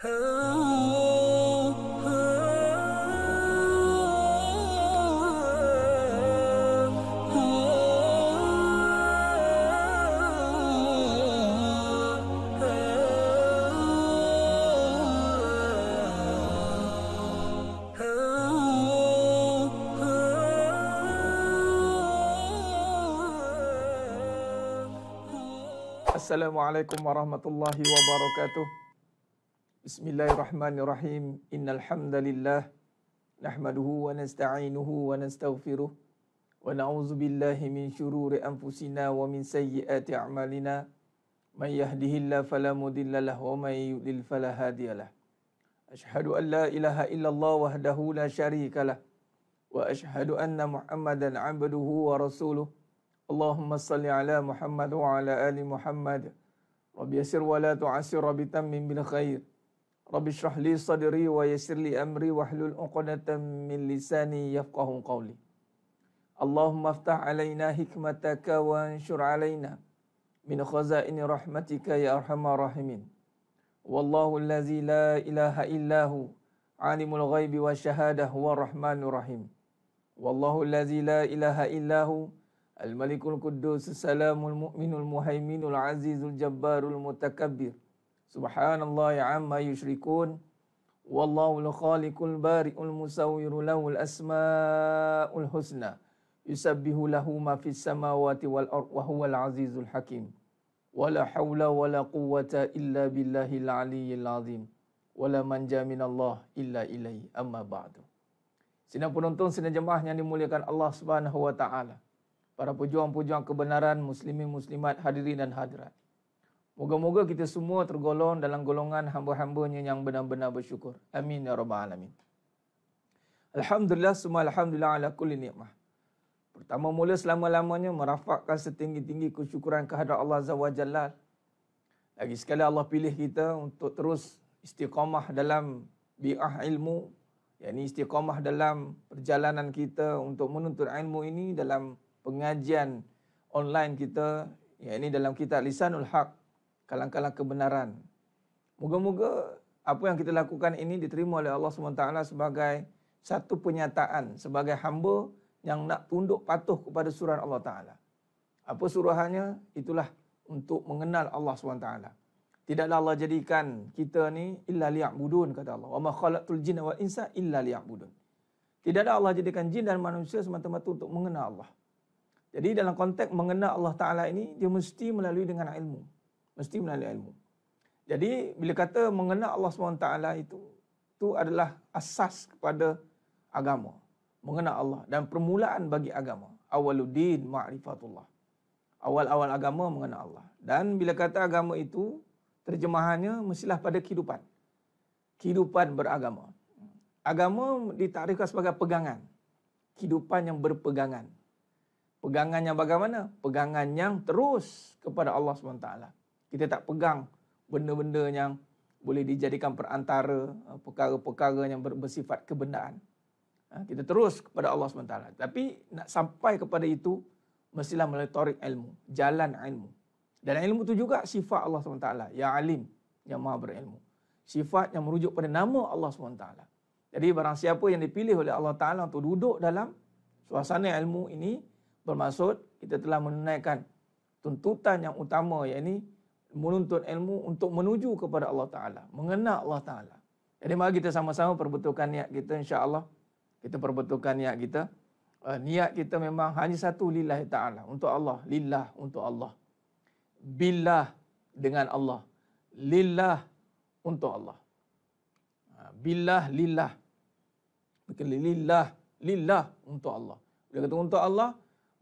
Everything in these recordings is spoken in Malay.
Assalamualaikum warahmatullahi wabarakatuh. Bismillahirrahmanirrahim. Innal hamdalillah nahmaduhu wa nasta'inuhu wa nastaghfiruh wa na'udzu billahi min shururi anfusina wa min sayyiati a'malina. May yahdihillahu fala mudilla lahu wa may yudlil fala hadiyalah. Asyhadu an la ilaha illallah wahdahu la syarikalah wa asyhadu anna Muhammadan 'abduhu wa rasuluh. Allahumma salli ala Muhammad wa ala ali Muhammad. Rabbi yassir wa la tu'assir, Rabbi tammim bil khair. Rabbi shrah li sadri wa yassir li amri wahlul 'uqdatam min lisani yafqahu qawli. Allahumma aftah alaina hikmataka wa anshur alaina min khazaini rahmatika ya arhamar rahimin. Wallahu allazi la ilaha illahu alimul ghaibi wa syahadah wa rahmanur rahim. Wallahu allazi la ilaha illahu Al-Malikul Quddus, Salamul Mu'minul Muhaiminul Azizul Jabbarul Mutakabbir. Subhanallah amma yushrikun. Wallahul Khaliqul Bari'ul Musawwiru lahul asma'ul husna. Yusabbihu lahu ma fis samawati wal ard wa huwal azizul hakim. Wala hawla wala quwwata illa billahil aliyyil azim. Wala manja minallah illa ilaihi, amma ba'du. Sidang penonton, sidang jemaah yang dimuliakan Allah Subhanahu wa taala. Para pejuang-pejuang kebenaran, muslimin muslimat, hadirin dan hadirat. Moga-moga kita semua tergolong dalam golongan hamba-hambanya yang benar-benar bersyukur. Amin ya rabbal alamin. Alhamdulillah, semua alhamdulillah ala kulli nikmah. Pertama mula selama-lamanya merafakkan setinggi-tinggi kesyukuran kehadrat Allah Azza wa Jalla. Lagi sekali Allah pilih kita untuk terus istiqamah dalam bi'ah ilmu, yakni istiqamah dalam perjalanan kita untuk menuntut ilmu ini dalam pengajian online kita, yakni dalam kitab Lisanul Haq, kalang-kalang kebenaran. Moga-moga apa yang kita lakukan ini diterima oleh Allah SWT sebagai satu penyataan, sebagai hamba yang nak tunduk patuh kepada suruhan Allah Ta'ala. Apa suruhannya? Itulah untuk mengenal Allah SWT. Tidaklah Allah jadikan kita ni illa liya'budun, kata Allah. Wa ma khalaqtul jinna wal insa illa liya'budun. Tidaklah Allah jadikan jin dan manusia semata-mata untuk mengenal Allah. Jadi dalam konteks mengenal Allah Ta'ala ini, dia mesti melalui dengan ilmu. Mesti melalui ilmu. Jadi bila kata mengenal Allah SWT itu adalah asas kepada agama. Mengenal Allah dan permulaan bagi agama. Awaluddin ma'rifatullah. Awal-awal agama mengenal Allah. Dan bila kata agama itu, terjemahannya mestilah pada kehidupan. Kehidupan beragama. Agama ditarikkan sebagai pegangan. Kehidupan yang berpegangan. Pegangan yang bagaimana? Pegangan yang terus kepada Allah SWT. Kita tak pegang benda-benda yang boleh dijadikan perantara, perkara-perkara yang bersifat kebendaan. Kita terus kepada Allah SWT. Tapi nak sampai kepada itu, mestilah melalui tarik ilmu, jalan ilmu. Dan ilmu itu juga sifat Allah SWT. Ya alim, yang maha berilmu. Sifat yang merujuk pada nama Allah SWT. Jadi barang siapa yang dipilih oleh Allah Ta'ala untuk duduk dalam suasana ilmu ini, bermaksud kita telah menunaikan tuntutan yang utama, yakni menuntut ilmu untuk menuju kepada Allah Ta'ala, mengenal Allah Ta'ala. Jadi mari kita sama-sama perbetulkan niat kita, insya-Allah. Kita perbetulkan niat kita. Niat kita memang hanya satu, lillahi ta'ala, untuk Allah. Lillah, untuk Allah. Billah, dengan Allah. Lillah, untuk Allah. Billah, lillah. Lillah, lillah, untuk Allah. Bila kata untuk Allah,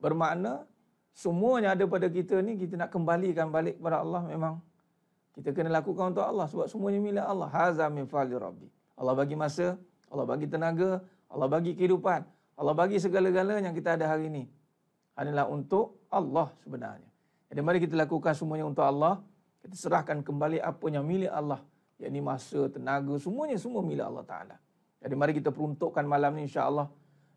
bermakna semuanya ada pada kita ni, kita nak kembalikan balik kepada Allah, memang kita kena lakukan untuk Allah sebab semuanya milik Allah. Haza min fadli rabbi. Allah bagi masa, Allah bagi tenaga, Allah bagi kehidupan, Allah bagi segala-galanya yang kita ada hari ini adalah untuk Allah sebenarnya. Jadi mari kita lakukan semuanya untuk Allah. Kita serahkan kembali apa yang milik Allah, yakni masa, tenaga, semuanya semua milik Allah Ta'ala. Jadi mari kita peruntukkan malam ni, insya-Allah.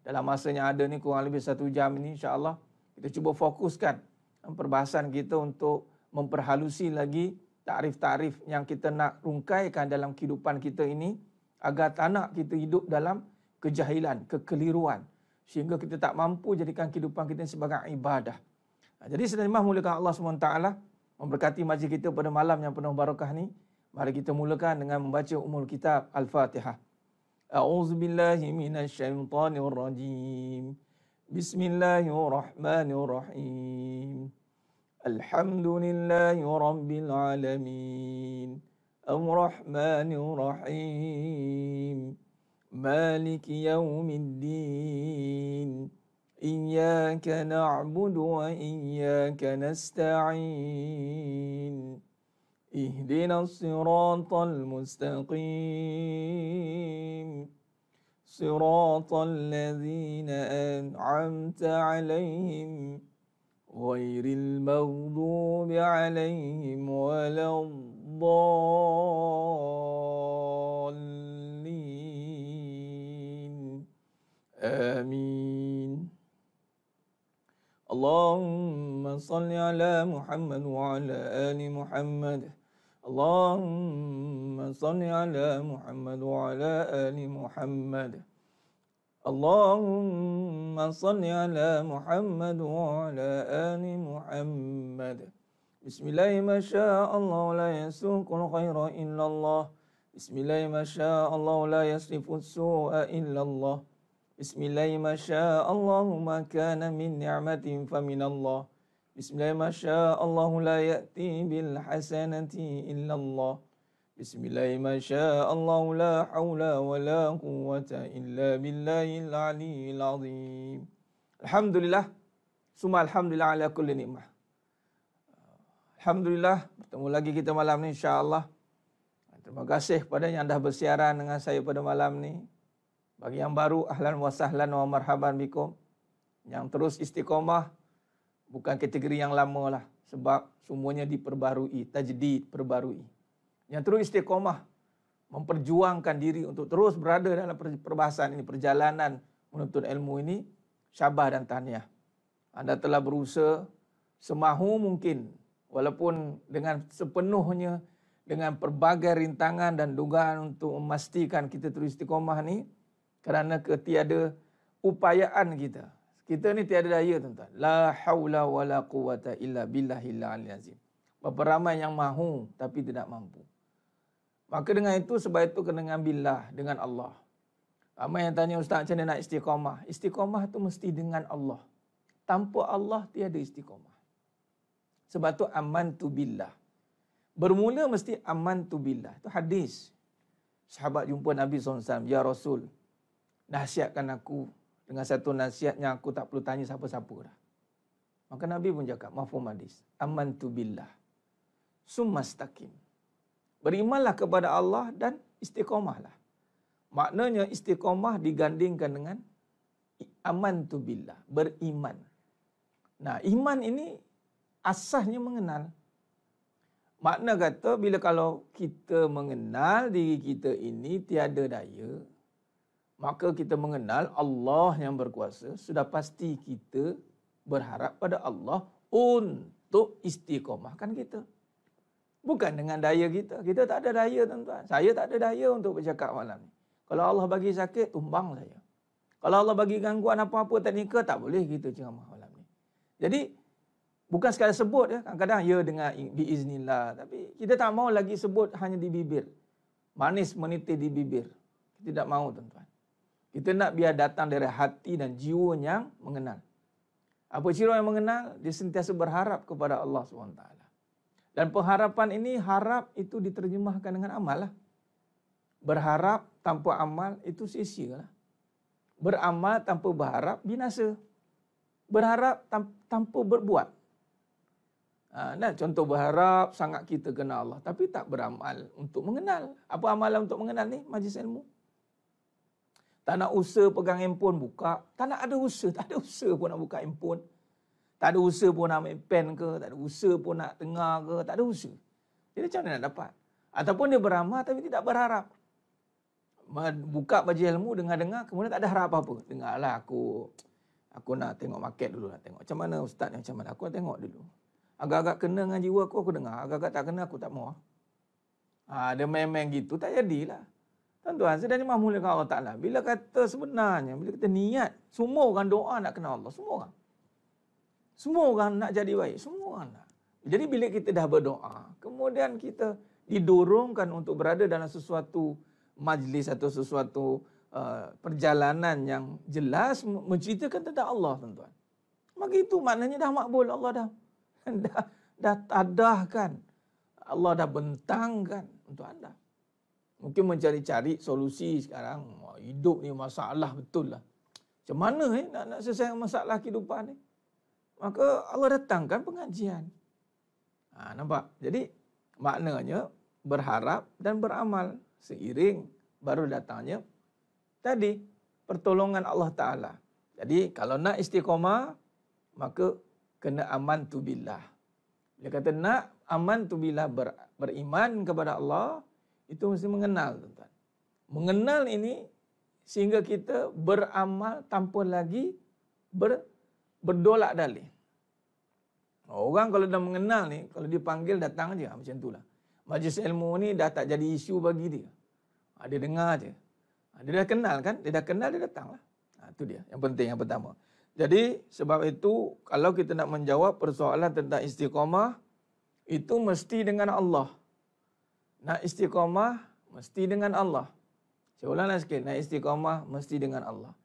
Dalam masa yang ada ni, kurang lebih 1 jam ini, insya-Allah kita cuba fokuskan perbahasan kita untuk memperhalusi lagi takrif-takrif yang kita nak rungkaikan dalam kehidupan kita ini agar tak nak kita hidup dalam kejahilan, kekeliruan sehingga kita tak mampu jadikan kehidupan kita sebagai ibadah. Jadi sedang mulakan Allah SWT memberkati majlis kita pada malam yang penuh barakah ni. Mari kita mulakan dengan membaca Ummul Kitab Al-Fatihah. A'udzubillahi minasyaitonirrajim. Bismillahirrahmanirrahim. Alhamdulillahi rabbil alamin. Ar-Rahmanir-Rahim. Maliki yaumiddin. Iyyaka na'budu wa iyyaka nasta'in. Ihdinas siratal mustaqim. Siratal ladzina an'amta 'alaihim ghairil maghdubi 'alaihim waladdallin. Amin. Allahumma salli ala Muhammad wa ala ali Muhammad. Allahumma salli ala Muhammad wa ala ali Muhammad. Allahumma salli ala Muhammad wa ala ali Muhammad. Bismillahi ma syaa Allah la yasuqul khaira illallah. Bismillahi ma syaa Allah la yasrifus su'a illallah. Bismillahi ma syaa Allahumma kana min ni'matin faminallah. Bismillahi ma syaa Allahu la ya'ti bil hasanati illallah. Bismillahi ma syaa Allahu la haula wa la quwwata illa billahil aliyyil azim. Alhamdulillah, summa alhamdulillah ala kulli nikmah. Alhamdulillah, bertemu lagi kita malam ni insya-Allah. Terima kasih kepada yang dah bersiaran dengan saya pada malam ni. Bagi yang baru, ahlan wa sahlan wa marhaban bikum. Yang terus istiqamah, bukan kategori yang lama lah. Sebab semuanya diperbarui, tajdid, perbarui. Yang terus istiqamah, memperjuangkan diri untuk terus berada dalam perbahasan ini, perjalanan menuntut ilmu ini, syabas dan tahniah. Anda telah berusaha semahu mungkin, walaupun dengan sepenuhnya, dengan pelbagai rintangan dan dugaan untuk memastikan kita terus istiqamah ni, kerana ketiada upayaan kita. Kita ni tiada daya tuan-tuan. La haula wa la quwata illa billahil aliyyil azim. Berapa ramai yang mahu tapi tidak mampu. Maka dengan itu, sebab itu kena dengan billah, dengan Allah. Ramai yang tanya, Ustaz, macam mana nak istiqamah? Istiqamah tu mesti dengan Allah. Tanpa Allah tiada istiqamah. Sebab tu amantu billah. Bermula mesti amantu billah. Itu hadis. Sahabat jumpa Nabi SAW. Ya Rasul, nasihatkan aku dengan satu nasihat yang aku tak perlu tanya siapa-siapa dah. Maka Nabi pun cakap, mafhum hadis. Amantu billah. Summastaqim. Berimanlah kepada Allah dan istiqamahlah. Maknanya istiqamah digandingkan dengan amantu billah. Beriman. Nah, iman ini asasnya mengenal. Makna kata, bila kalau kita mengenal diri kita ini tiada daya, maka kita mengenal Allah yang berkuasa, sudah pasti kita berharap pada Allah untuk istiqamahkan kita. Bukan dengan daya kita. Kita tak ada daya, tuan-tuan. Saya tak ada daya untuk bercakap malam ni. Kalau Allah bagi sakit, tumbang saya. Kalau Allah bagi gangguan apa-apa teknikal, tak boleh kita ceramah malam ni. Jadi, bukan sekadar sebut ya. Kadang-kadang ya dengan biiznillah. Tapi kita tak mau lagi sebut hanya di bibir. Manis menitir di bibir. Kita tidak mau, tuan-tuan. Kita nak biar datang dari hati dan jiwa yang mengenal. Apa ciri yang mengenal? Dia sentiasa berharap kepada Allah SWT. Dan pengharapan ini, harap itu diterjemahkan dengan amal lah. Berharap tanpa amal itu sia-sia lah. Beramal tanpa berharap binasa. Berharap tanpa berbuat. Nah, contoh berharap sangat kita kenal Allah. Tapi tak beramal untuk mengenal. Apa amalan untuk mengenal ni? Majlis ilmu. Tak nak usaha pegang handphone buka. Tak nak ada usaha. Tak ada usaha pun nak buka handphone. Tak ada usaha pun nak ambil pen ke. Tak ada usaha pun nak dengar ke. Tak ada usaha. Jadi macam mana nak dapat? Ataupun dia beramal tapi tidak berharap. Buka majlis ilmu, dengar-dengar. Kemudian tak ada harap apa-apa. Dengarlah aku nak tengok market dulu. Nak tengok macam mana ustaz ni macam mana. Aku nak tengok dulu. Agak-agak kena dengan jiwa aku dengar. Agak-agak tak kena, aku tak mau. Dia main-main gitu, tak jadilah. Tuan-tuan, sedangkan mahmudkan Allah Ta'ala. Bila kata sebenarnya, bila kita niat, semua orang doa nak kenal Allah. Semua orang. Semua orang nak jadi baik. Semua orang nak. Jadi bila kita dah berdoa, kemudian kita didorongkan untuk berada dalam sesuatu majlis atau sesuatu perjalanan yang jelas menceritakan tentang Allah, tuan-tuan. Maka itu maknanya dah makbul. Allah dah tadahkan. Allah dah bentangkan untuk anda. Mungkin mencari-cari solusi sekarang. Hidup ni masalah betul lah. Macam mana nak selesaikan masalah kehidupan ni? Maka Allah datangkan pengajian. Nampak? Jadi maknanya berharap dan beramal seiring baru datangnya tadi pertolongan Allah Ta'ala. Jadi kalau nak istiqamah, maka kena amantu billah. Dia kata nak amantu billah, beriman kepada Allah, itu mesti mengenal, tuan-tuan. Mengenal ini sehingga kita beramal tanpa lagi berdolak dalih. Orang kalau dah mengenal ni, kalau dipanggil datang aja, macam itulah. Majlis ilmu ni dah tak jadi isu bagi dia. Dia dengar aje. Dia dah kenal kan? Dia dah kenal, dia datanglah. Itu dia yang penting, yang pertama. Jadi sebab itu kalau kita nak menjawab persoalan tentang istiqamah, itu mesti dengan Allah. Nak istiqamah mesti dengan Allah. Saya ulanglah sikit, nak istiqamah mesti dengan Allah.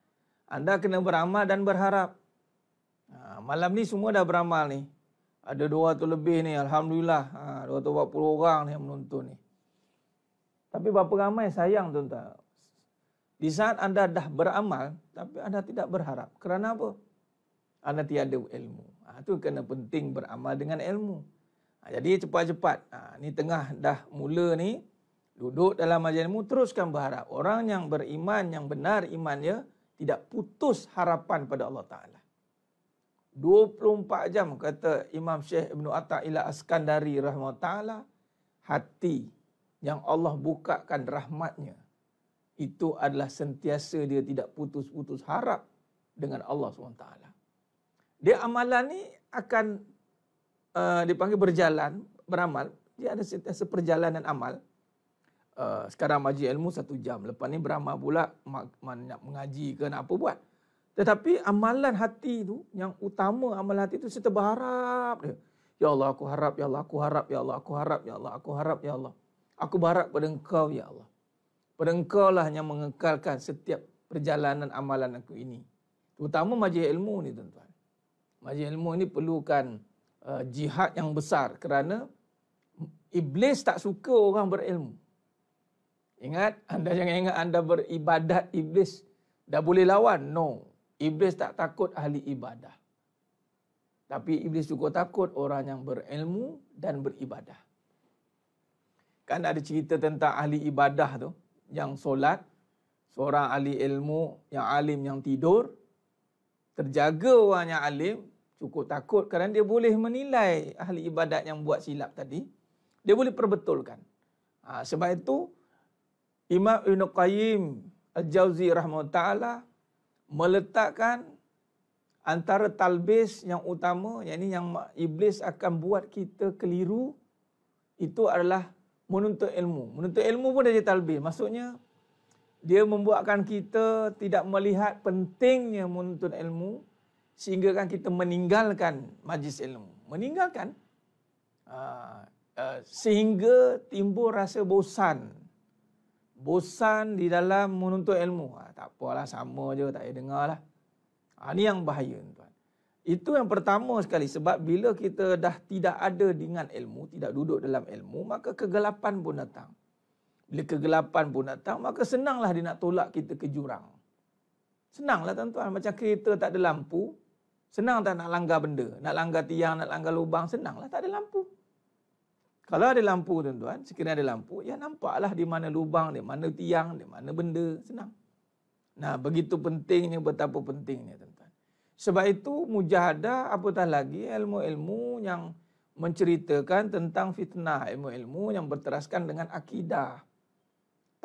Anda kena beramal dan berharap. Malam ni semua dah beramal ni. Ada 200 lebih ni, alhamdulillah. 240 orang ni yang menonton ni. Tapi berapa ramai sayang, tuan-tuan. Di saat anda dah beramal, tapi anda tidak berharap. Kerana apa? Anda tiada ilmu. Itu kena penting beramal dengan ilmu. Jadi cepat-cepat. Ni tengah dah mula ni, duduk dalam majlis ilmu, teruskan berharap. Orang yang beriman, yang benar imannya, tidak putus harapan pada Allah Ta'ala. 24 jam, kata Imam Syekh Ibn Atta'illah Askandari rahimahullah ta'ala, hati yang Allah bukakan rahmatnya, itu adalah sentiasa dia tidak putus-putus harap dengan Allah SWT. Dia amalan ni akan dipanggil berjalan, beramal. Dia ada sentiasa perjalanan amal. Sekarang majlis ilmu 1 jam. Lepas ni beramal pula, nak mengaji ke nak apa buat. Tetapi amalan hati itu, yang utama amalan hati itu, kita berharap dia. Ya Allah, aku harap, ya Allah, aku harap, ya Allah, aku harap, ya Allah, aku harap, ya Allah. Aku berharap pada Engkau, ya Allah. Pada Engkau lah yang mengekalkan setiap perjalanan amalan aku ini. Terutama majlis ilmu ni, tuan-tuan. Majlis ilmu ini perlukan jihad yang besar kerana iblis tak suka orang berilmu. Ingat, anda jangan ingat anda beribadat, iblis dah boleh lawan. No. Iblis tak takut ahli ibadah. Tapi iblis juga takut orang yang berilmu dan beribadah. Kan ada cerita tentang ahli ibadah tu, yang solat, seorang ahli ilmu, yang alim yang tidur, terjaga orang yang alim, cukup takut kerana dia boleh menilai ahli ibadat yang buat silap tadi. Dia boleh perbetulkan. Sebab itu, Imam Ibn Qayyim Al-Jauzi rahimahullah ta'ala meletakkan antara talbis yang utama, yakni yang iblis akan buat kita keliru, itu adalah menuntut ilmu. Menuntut ilmu pun dah jadi talbis. Maksudnya, dia membuatkan kita tidak melihat pentingnya menuntut ilmu, sehingga kan kita meninggalkan majlis ilmu. Meninggalkan. Sehingga timbul rasa bosan. Bosan di dalam menuntut ilmu. Tak apalah, sama je, tak payah dengar lah. Ini yang bahaya, tuan. Itu yang pertama sekali. Sebab bila kita dah tidak ada dengan ilmu, tidak duduk dalam ilmu, maka kegelapan pun datang. Bila kegelapan pun datang, maka senanglah dia nak tolak kita ke jurang. Senanglah, tuan-tuan. Macam kereta tak ada lampu, senang tak nak langgar benda. Nak langgar tiang, nak langgar lubang, senanglah tak ada lampu. Kalau ada lampu, tuan-tuan, sekiranya ada lampu, ya nampaklah di mana lubang, di mana tiang, di mana benda, senang. Nah, begitu pentingnya, betapa pentingnya, tuan-tuan. Sebab itu, mujahadah, apatah lagi ilmu-ilmu yang menceritakan tentang fitnah, ilmu-ilmu yang berteraskan dengan akidah,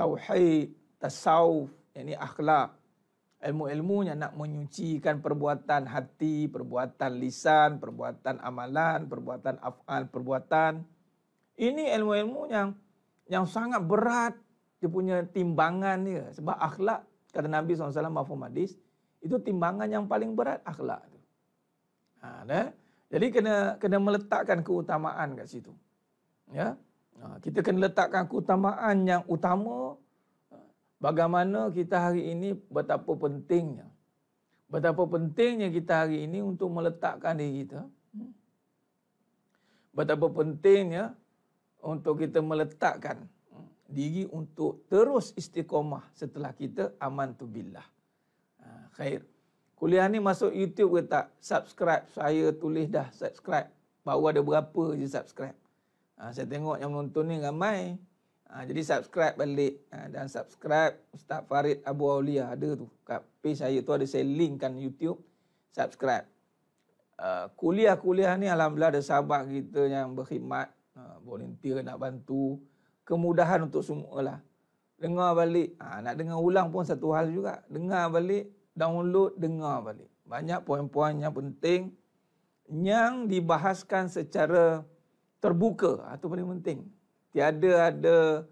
tauhid, tasawuf, yakni akhlak. Ilmu-ilmunya nak menyucikan perbuatan hati, perbuatan lisan, perbuatan amalan, perbuatan af'al, perbuatan. Ini ilmu-ilmu yang sangat berat dia punya timbangan dia. Sebab akhlak, kata Nabi SAW mafhum hadis, itu timbangan yang paling berat akhlak. Jadi kena meletakkan keutamaan kat situ. Ya. Kita kena letakkan keutamaan yang utama. Bagaimana kita hari ini betapa pentingnya. Betapa pentingnya kita hari ini untuk meletakkan diri kita. Betapa pentingnya untuk kita meletakkan diri untuk terus istiqomah setelah kita amantu billah. Khair. Kuliah ni masuk YouTube ke tak? Subscribe. Saya tulis dah subscribe. Baru ada berapa je subscribe. Saya tengok yang menonton ni ramai. Jadi subscribe balik. Dan subscribe Ustaz Farid Abu Aulia. Ada tu. Kat page saya tu ada saya linkkan YouTube. Subscribe. Kuliah-kuliah ni alhamdulillah ada sahabat kita yang berkhidmat. Volunteer nak bantu. Kemudahan untuk semua lah. Dengar balik. Nak dengar ulang pun satu hal juga. Dengar balik. Download, dengar balik. Banyak poin-poin yang penting yang dibahaskan secara terbuka. Itu paling penting. Tiada ada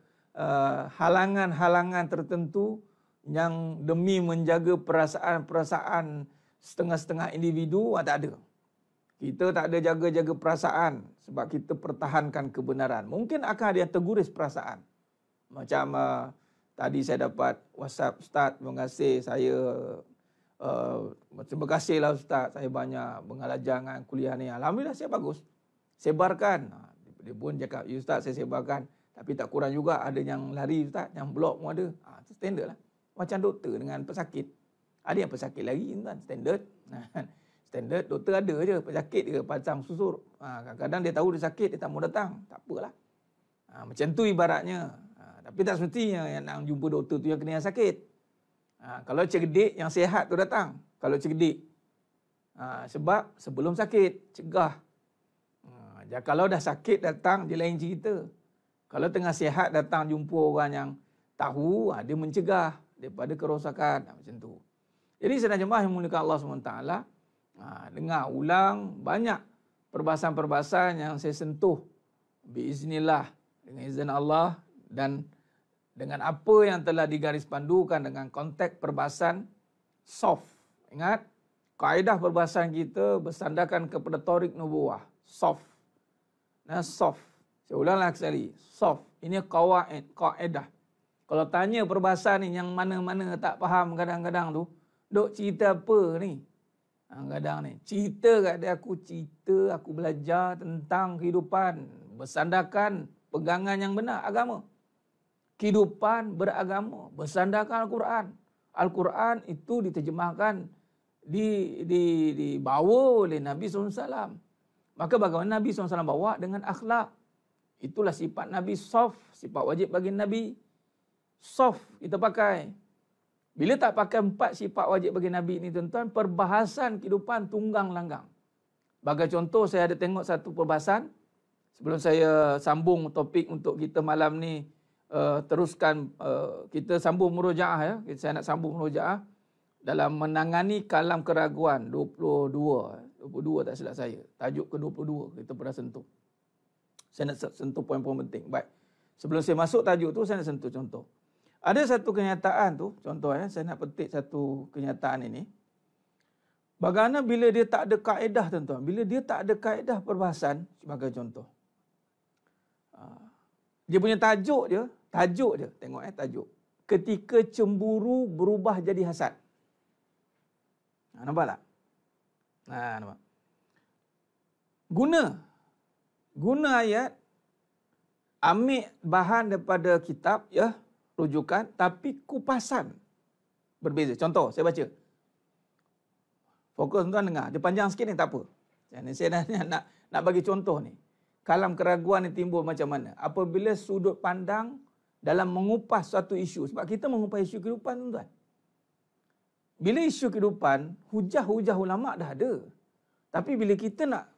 halangan-halangan tertentu yang demi menjaga perasaan-perasaan setengah-setengah individu, tak ada. Kita tak ada jaga-jaga perasaan sebab kita pertahankan kebenaran. Mungkin akan ada yang terguris perasaan. Macam tadi saya dapat WhatsApp, Ustaz, terima kasih saya terima kasihlah Ustaz, saya banyak bengalajar dengan kuliah ni. Alhamdulillah saya bagus. Sebarkan. Dia pun cakap, ya Ustaz saya sebarkan. Tapi tak kurang juga ada yang lari Ustaz, yang blok pun ada. Itu standard lah. Macam doktor dengan pesakit. Ada yang pesakit lari kan, standard. Standard, doktor ada je. Pesakit dia pasang susur. Kadang-kadang dia tahu dia sakit, dia tak mau datang. Tak apalah. Macam tu ibaratnya. Tapi tak semestinya yang nak jumpa doktor tu yang kena yang sakit. Kalau cerdik, yang sihat tu datang. Kalau cerdik. Sebab sebelum sakit, cegah. Kalau dah sakit datang, dia lain cerita. Kalau tengah sihat datang jumpa orang yang tahu, dia mencegah daripada kerosakan. Macam tu. Jadi sedang jemaah yang memuliakan Allah SWT, dengar ulang banyak perbahasan-perbahasan yang saya sentuh. Biiznillah. Dengan izin Allah dan dengan apa yang telah digaris pandukan dengan konteks perbahasan soft. Ingat, kaedah perbahasan kita bersandarkan kepada Thoriq Nubuwah. Soft. Soft. Saya ulang lagi sekali. Soft. Ini kaedah. Kalau tanya perbahasan ni yang mana-mana tak faham kadang-kadang tu, duk cerita apa ni? Kadang ni. Cerita kat dia, aku belajar tentang kehidupan. Bersandarkan pegangan yang benar, agama. Kehidupan beragama, bersandarkan Al-Quran. Al-Quran itu diterjemahkan, dibawa oleh Nabi SAW. Maka bagaimana Nabi SAW bawa dengan akhlak. Itulah sifat Nabi soft, sifat wajib bagi Nabi. Soft kita pakai. Bila tak pakai 4 sifat wajib bagi Nabi ini tuan-tuan, perbahasan kehidupan tunggang langgang. Bagi contoh, saya ada tengok satu perbahasan. Sebelum saya sambung topik untuk kita malam ni, teruskan kita sambung murojaah ya. Saya nak sambung murojaah dalam menangani kalam keraguan 22 tak silap saya. Tajuk ke-22 kita pernah sentuh. Saya nak sentuh poin-poin penting. Baik. Sebelum saya masuk tajuk tu, saya nak sentuh contoh. Ada satu kenyataan tu, contoh saya nak petik satu kenyataan ini. Bagaimana bila dia tak ada kaedah tuan-tuan? Bila dia tak ada kaedah perbahasan, sebagai contoh. Dia punya tajuk je, tengok tajuk. Ketika cemburu berubah jadi hasad. Nampak tak? Nampak. Guna ayat, ambil bahan daripada kitab, ya, rujukan, tapi kupasan berbeza. Contoh, saya baca. Fokus tuan-tuan dengar. Dia panjang sikit ni, tak apa. Saya nak bagi contoh ni. Kalam keraguan yang timbul macam mana? Apabila sudut pandang dalam mengupas suatu isu. Sebab kita mengupas isu kehidupan, tuan-tuan. Bila isu kehidupan, hujah-hujah ulama' dah ada. Tapi bila kita nak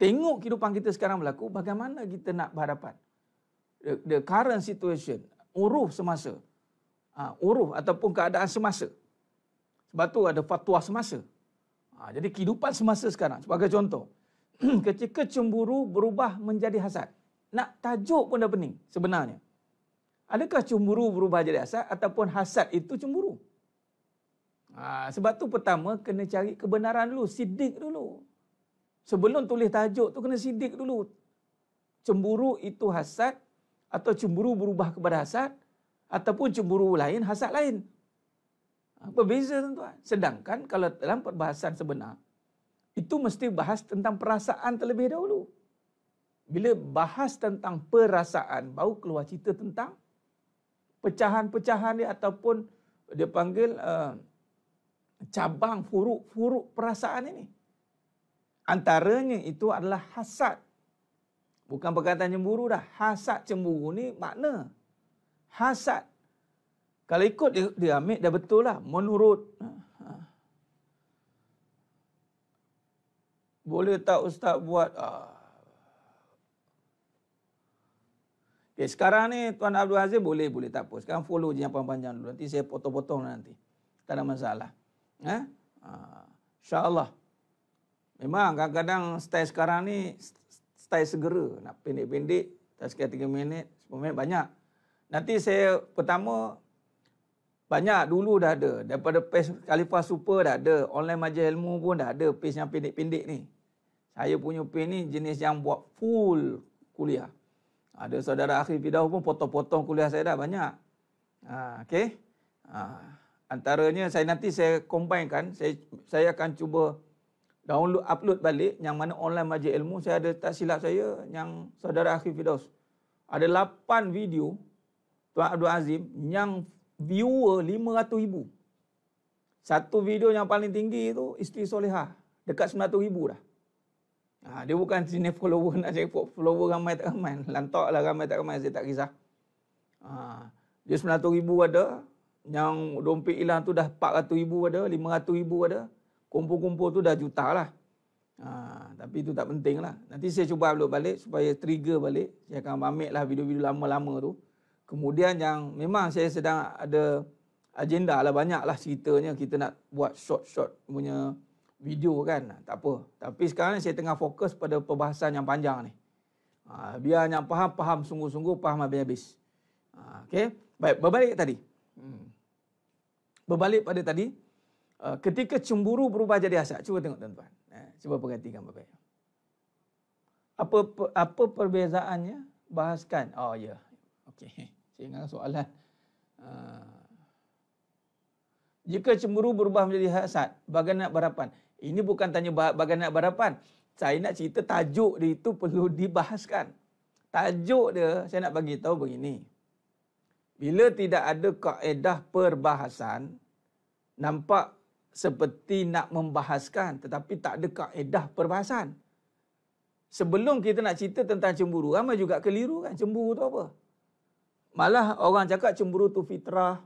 tengok kehidupan kita sekarang berlaku, bagaimana kita nak berhadapan? The current situation, uruf semasa. Uruf ataupun keadaan semasa. Sebab tu ada fatwa semasa. Jadi kehidupan semasa sekarang. Sebagai contoh, ketika cemburu berubah menjadi hasad. Nak tajuk pun dah pening sebenarnya. Adakah cemburu berubah jadi hasad ataupun hasad itu cemburu? Sebab tu pertama kena cari kebenaran dulu, sidik dulu. Sebelum tulis tajuk tu kena sidik dulu. Cemburu itu hasad atau cemburu berubah kepada hasad ataupun cemburu lain hasad lain. Apa beza tuan-tuan? Sedangkan kalau dalam perbahasan sebenar itu mesti bahas tentang perasaan terlebih dahulu. Bila bahas tentang perasaan baru keluar cerita tentang pecahan-pecahan dia ataupun dia panggil cabang furuk perasaan ini. Antaranya itu adalah hasad. Bukan perkataan cemburu dah. Hasad cemburu ni makna. Hasad. Kalau ikut dia ambil dah betul lah. Menurut. Boleh tak Ustaz buat? Okay, sekarang ni Tuan Abdul Aziz boleh tak apa. Sekarang follow je yang panjang dulu. Nanti saya potong-potong nanti. Tak ada masalah. InsyaAllah. Memang kadang-kadang style sekarang ni style segera. Nak pendek-pendek, tak sekitar 3 minit, 10 minit banyak. Nanti saya pertama, banyak dulu dah ada. Daripada page Khalifah Super dah ada. Online Majlis Ilmu pun dah ada page yang pendek-pendek ni. Saya punya page ni jenis yang buat full kuliah. Ada saudara Akhil Fidaus pun potong-potong kuliah saya dah banyak. Okey. Antaranya nanti saya combinekan, saya akan cuba download upload balik yang mana online Majlis Ilmu. Saya ada tak silap saya yang saudara Akhil Fidaus. Ada 8 video Tuan Abdul Azim yang viewer 500,000. Satu video yang paling tinggi itu Isteri Solehah. Dekat 900,000 dah. Dia bukan sini follower nak cari follower ramai tak ramai. Lantak lah ramai tak ramai, saya tak kisah. Dia 900,000 ada. Yang dompet hilang tu dah 400,000 ada, 500,000 ada. Kumpul-kumpul tu dah juta lah. Tapi itu tak penting lah. Nanti saya cuba upload balik supaya trigger balik. Saya akan ambil lah video-video lama-lama tu. Kemudian yang memang saya sedang ada agenda lah, banyak lah ceritanya. Kita nak buat short-short punya video kan. Tak apa. Tapi sekarang saya tengah fokus pada perbahasan yang panjang ni. Biar yang faham sungguh-sungguh, faham habis-habis. Okay. Baik, berbalik tadi. Berbalik pada tadi. Ketika cemburu berubah jadi hasad. Cuba tengok tuan-tuan. Cuba perhatikan baik-baik. Apa perbezaannya? Bahaskan. Oh ya. Okey. Saya ingat soalan. Jika cemburu berubah menjadi hasad, bagaimana nak berhadapan? Ini bukan tanya bagaimana nak berhadapan. Saya nak cerita tajuk dia itu perlu dibahaskan. Tajuk dia saya nak bagi tahu begini. Bila tidak ada kaedah perbahasan, nampak seperti nak membahaskan tetapi tak ada kaedah perbahasan. Sebelum kita nak cerita tentang cemburu, ramai juga keliru kan. Cemburu tu apa? Malah orang cakap cemburu tu fitrah.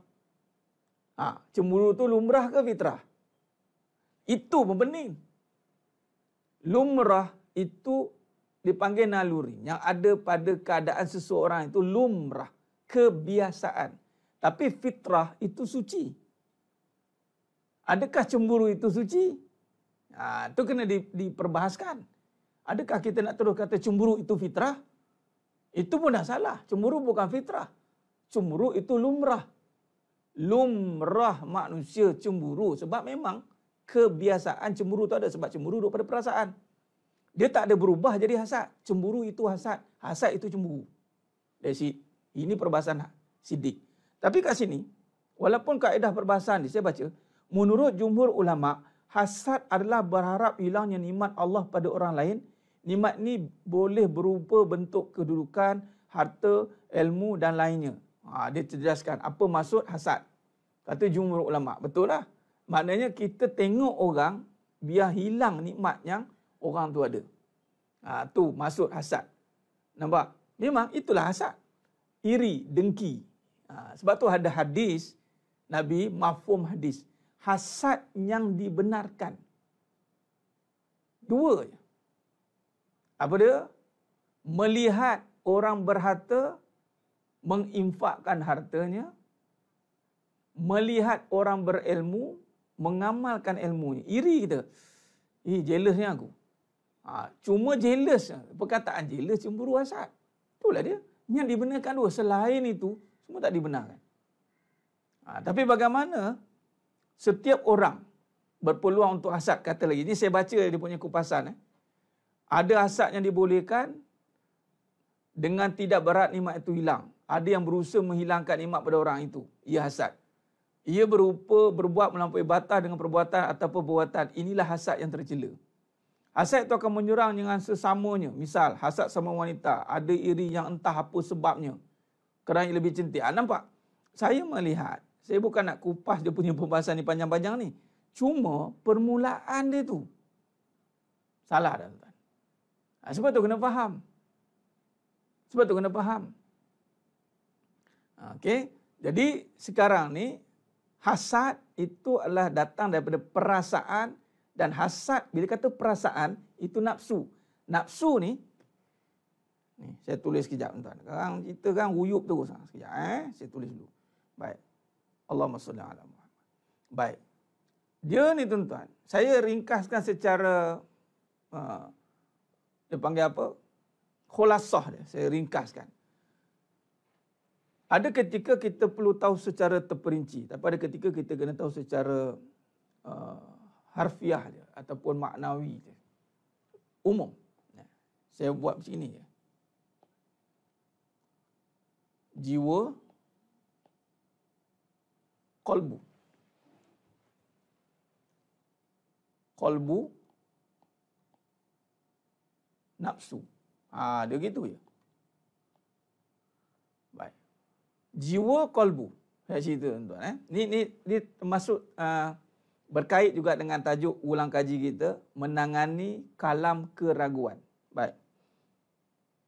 Cemburu tu lumrah ke fitrah? Itu pun pening. Lumrah itu dipanggil naluri. Yang ada pada keadaan seseorang itu lumrah. Kebiasaan. Tapi fitrah itu suci. Adakah cemburu itu suci? Itu kena diperbahaskan. Adakah kita nak terus kata cemburu itu fitrah? Itu pun dah salah. Cemburu bukan fitrah. Cemburu itu lumrah. Lumrah manusia cemburu. Sebab memang kebiasaan cemburu itu ada. Sebab cemburu duduk pada perasaan. Dia tak ada berubah jadi hasad. Cemburu itu hasad. Hasad itu cemburu. Ini perbahasan sidik. Tapi kat sini, walaupun kaedah perbahasan ni, saya baca, menurut jumhur ulama, hasad adalah berharap hilangnya nikmat Allah pada orang lain. Nikmat ni boleh berupa bentuk kedudukan, harta, ilmu dan lainnya. Dia jelaskan apa maksud hasad. Kata jumhur ulama, betul lah. Maknanya kita tengok orang biar hilang nikmat yang orang tu ada. Tu maksud hasad. Nampak? Memang itulah hasad. Iri, dengki. Sebab tu ada hadis Nabi, mafhum hadis. Hasad yang dibenarkan. Dua je. Apa dia? Melihat orang berharta menginfakkan hartanya. Melihat orang berilmu mengamalkan ilmu ni. Iri kita. Jealousnya aku. Cuma jealous. Perkataan jealous, cemburu, hasad. Itulah dia. Yang dibenarkan dua. Selain itu, semua tak dibenarkan. Tapi bagaimana setiap orang berpeluang untuk hasad, kata lagi. Ini saya baca dia punya kupasan. Ada hasad yang dibolehkan dengan tidak berat nikmat itu hilang. Ada yang berusaha menghilangkan nikmat pada orang itu. Ia hasad. Ia berupa berbuat melampaui batas dengan perbuatan atau perbuatan. Inilah hasad yang tercela. Hasad itu akan menyerang dengan sesamanya. Misal, hasad sama wanita. Ada iri yang entah apa sebabnya. Kerana lebih cantik. Nampak? Saya melihat. Saya bukan nak kupas dia punya pembahasan ni panjang-panjang ni. Cuma permulaan dia tu salah dah, tuan. Sebab tu kena faham. Okey. Jadi sekarang ni hasad itu adalah datang daripada perasaan, dan hasad bila kata perasaan itu nafsu. Nafsu ni saya tulis sekejap, tuan. Sekarang kita kan wuyup terus. Sekejap saya tulis dulu. Baik. Allahumma salli ala Muhammad. Baik. Dia ni tuan-tuan, saya ringkaskan secara dia panggil apa? Khulasah dia. Saya ringkaskan. Ada ketika kita perlu tahu secara terperinci, tapi ada ketika kita kena tahu secara harfiah dia ataupun maknawi dia. Umum. Saya buat macam ini je. Jiwa, qalbu. Qalbu, nafsu. Dia gitu je. Baik. Jiwa, qalbu. Saya cerita tuan-tuan. Ini termasuk berkait juga dengan tajuk ulang kaji kita, menangani kalam keraguan. Baik.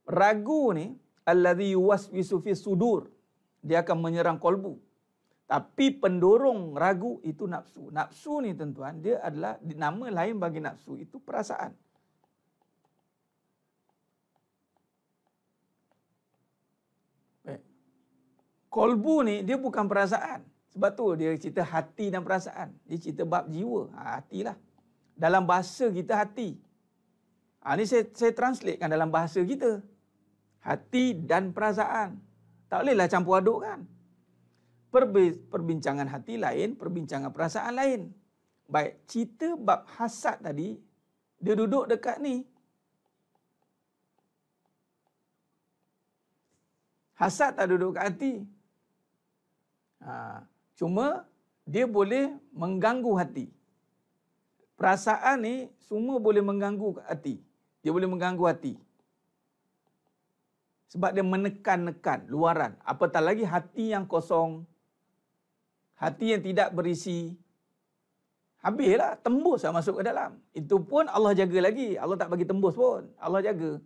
Ragu ni allazi yuwaswisu fi sudur. Dia akan menyerang qalbu. Tapi pendorong ragu itu nafsu. Nafsu ni tuan-tuan, dia adalah nama lain bagi nafsu itu perasaan. Qalbu ni dia bukan perasaan. Sebab tu dia cerita hati dan perasaan. Dia cerita bab jiwa. Hatilah. Dalam bahasa kita hati. Ini saya translatekan dalam bahasa kita. Hati dan perasaan. Tak bolehlah campur aduk kan. Perbincangan hati lain, perbincangan perasaan lain. Baik, cerita bab hasad tadi, dia duduk dekat ni. Hasad tak duduk kat hati. Cuma dia boleh mengganggu hati. Perasaan ni semua boleh mengganggu hati. Dia boleh mengganggu hati. Sebab dia menekan-nekan luaran. Apatah lagi hati yang kosong. Hati yang tidak berisi. Habislah, tembuslah masuk ke dalam. Itu pun Allah jaga lagi. Allah tak bagi tembus pun. Allah jaga.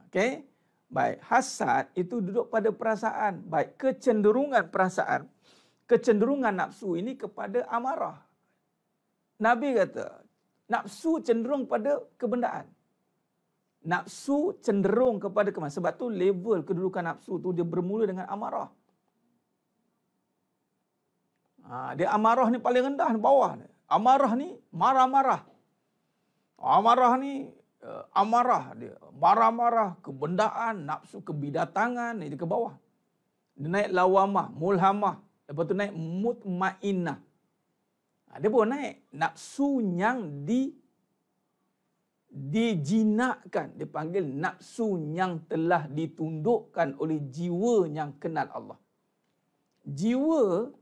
Okey. Baik, hasad itu duduk pada perasaan. Baik, kecenderungan perasaan, kecenderungan nafsu ini kepada amarah. Nabi kata, nafsu cenderung pada kebendaan. Nafsu cenderung kepada kemana? Sebab tu level kedudukan nafsu tu dia bermula dengan amarah. Dia amarah ni paling rendah di bawah. Amarah ni marah-marah. Amarah ni amarah dia, marah-marah, kebendaan, nafsu kebidatangan, dia ke bawah. Dia naik lawamah, mulhamah, lepas tu naik mutmainnah. Dia pun naik nafsu yang dijinakkan, dia panggil nafsu yang telah ditundukkan oleh jiwa yang kenal Allah. Jiwa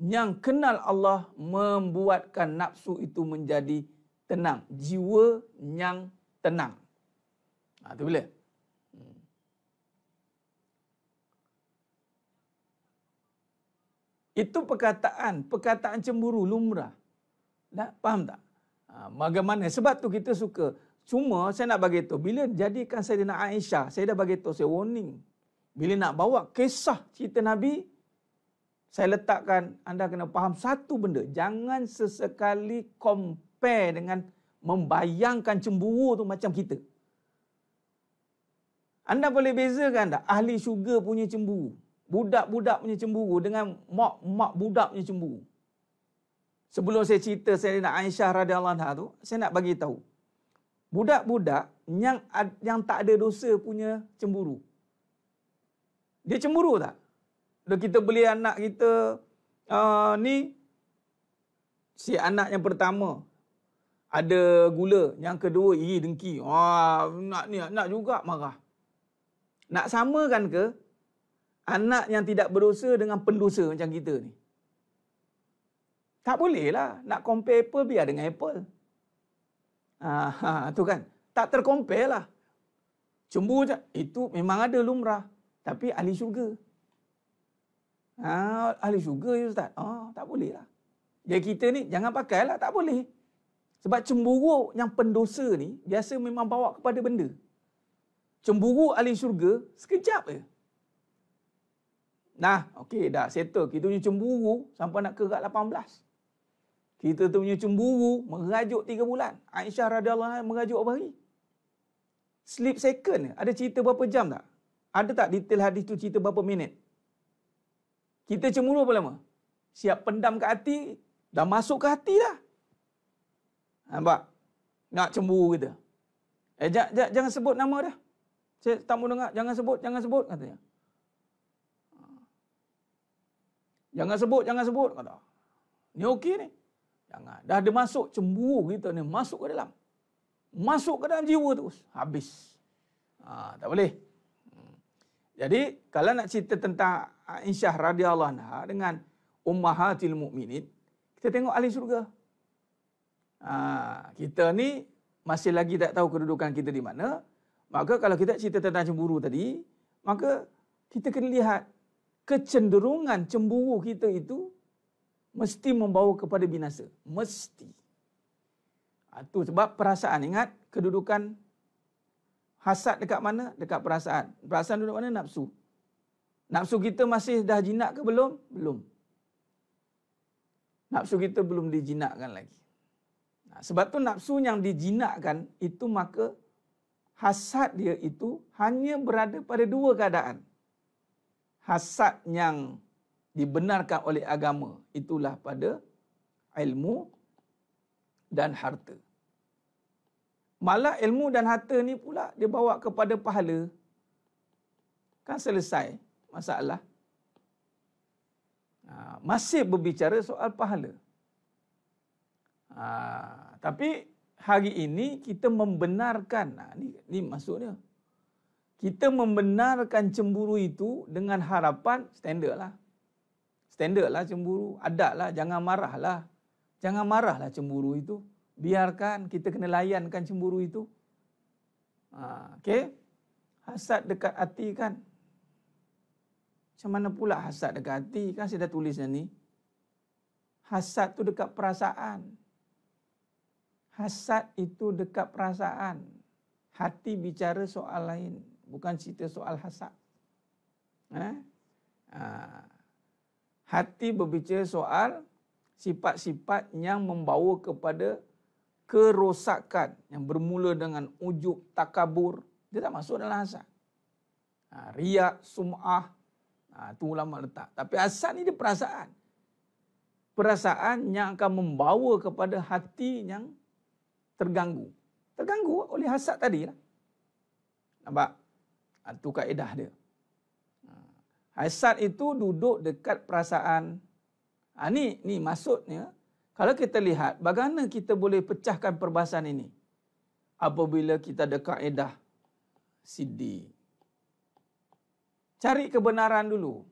yang kenal Allah membuatkan nafsu itu menjadi tenang. Jiwa yang tenang. Itu bila? Itu perkataan cemburu lumrah. Faham tak? Bagaimana? Sebab tu kita suka. Cuma saya nak bagi tahu, bila jadikan Sayyidina Aisyah, saya dah bagi tahu, saya warning. Bila nak bawa kisah cerita Nabi, saya letakkan anda kena faham satu benda. Jangan sesekali compare dengan membayangkan cemburu tu macam kita. Anda boleh bezakan tak ahli syurga punya cemburu budak-budak punya cemburu dengan mak budak punya cemburu. Sebelum saya cerita Sayyidatina Aisyah radhiyallahu anha tu, saya nak bagi tahu. Budak-budak yang tak ada dosa punya cemburu. Dia cemburu tak? Kalau kita beli anak kita ni si anak yang pertama ada gula, yang kedua dengki. Nak juga marah. Nak samakan ke anak yang tidak berdosa dengan pendosa macam kita ni? Tak boleh lah. Nak compare apple, biar dengan apple. Tu kan. Tak tercompare lah. Cemburu je. Itu memang ada lumrah. Tapi ahli syurga. Ahli syurga ya Ustaz. Tak boleh lah. Jadi kita ni jangan pakai lah. Tak boleh. Sebab cemburu yang pendosa ni biasa memang bawa kepada benda. Cemburu ahli syurga sekejap je. Nah, okey dah settle. Kita punya cemburu sampai nak kerat 18. Kita tu punya cemburu merajuk 3 bulan. Aisyah radhiyallahu anha merajuk berapa hari? Sleep second. Ada cerita berapa jam tak? Ada tak detail hadis tu cerita berapa minit? Kita cemburu berapa lama? Siap pendam ke hati, dah masuk ke hati dah. Nampak? Nak cemburu kita. Jangan sebut nama dah. Saya tak mau dengar. Jangan sebut katanya. Jangan sebut kata. Ni okey ni. Jangan. Dah ada masuk cemburu kita ni. Masuk ke dalam. Masuk ke dalam jiwa terus. Habis. Tak boleh. Jadi, kalau nak cerita tentang Aisyah radhiyallahu anha dengan Ummahatil Mukminin, kita tengok ahli syurga. Kita ni masih lagi tak tahu kedudukan kita di mana. Maka kalau kita cerita tentang cemburu tadi, maka kita kena lihat kecenderungan cemburu kita itu mesti membawa kepada binasa. Mesti. Itu sebab perasaan. Ingat kedudukan hasad dekat mana? Dekat perasaan. Perasaan duduk mana? Nafsu. Nafsu kita masih dah jinak ke belum? Belum. Nafsu kita belum dijinakkan lagi. Sebab tu nafsu yang dijinakkan itu, maka hasad dia itu hanya berada pada 2 keadaan. Hasad yang dibenarkan oleh agama, itulah pada ilmu dan harta. Malah ilmu dan harta ni pula dia bawa kepada pahala. Kan selesai masalah. Masih berbicara soal pahala. Tapi hari ini kita membenarkan, ni maksudnya. Kita membenarkan cemburu itu dengan harapan standard lah. Standard lah cemburu. Ada lah, jangan marah lah. Jangan marah lah cemburu itu. Biarkan, kita kena layankan cemburu itu. Okey. Hasad dekat hati kan. Macam mana pula hasad dekat hati? Kan saya dah tulisnya ni. Hasad tu dekat perasaan. Hasad itu dekat perasaan. Hati bicara soal lain. Bukan cerita soal hasad. Hati berbicara soal sifat-sifat yang membawa kepada kerosakan yang bermula dengan ujub, takabur. Dia tak masuk dalam hasad. Riak, sum'ah. Itu ulama letak. Tapi hasad ni dia perasaan. Perasaan yang akan membawa kepada hati yang terganggu. Terganggu oleh hasad tadi lah. Nampak? Itu kaedah dia. Hasad itu duduk dekat perasaan. Ni maksudnya, kalau kita lihat bagaimana kita boleh pecahkan perbahasan ini. Apabila kita ada kaedah siddiq. Cari kebenaran dulu.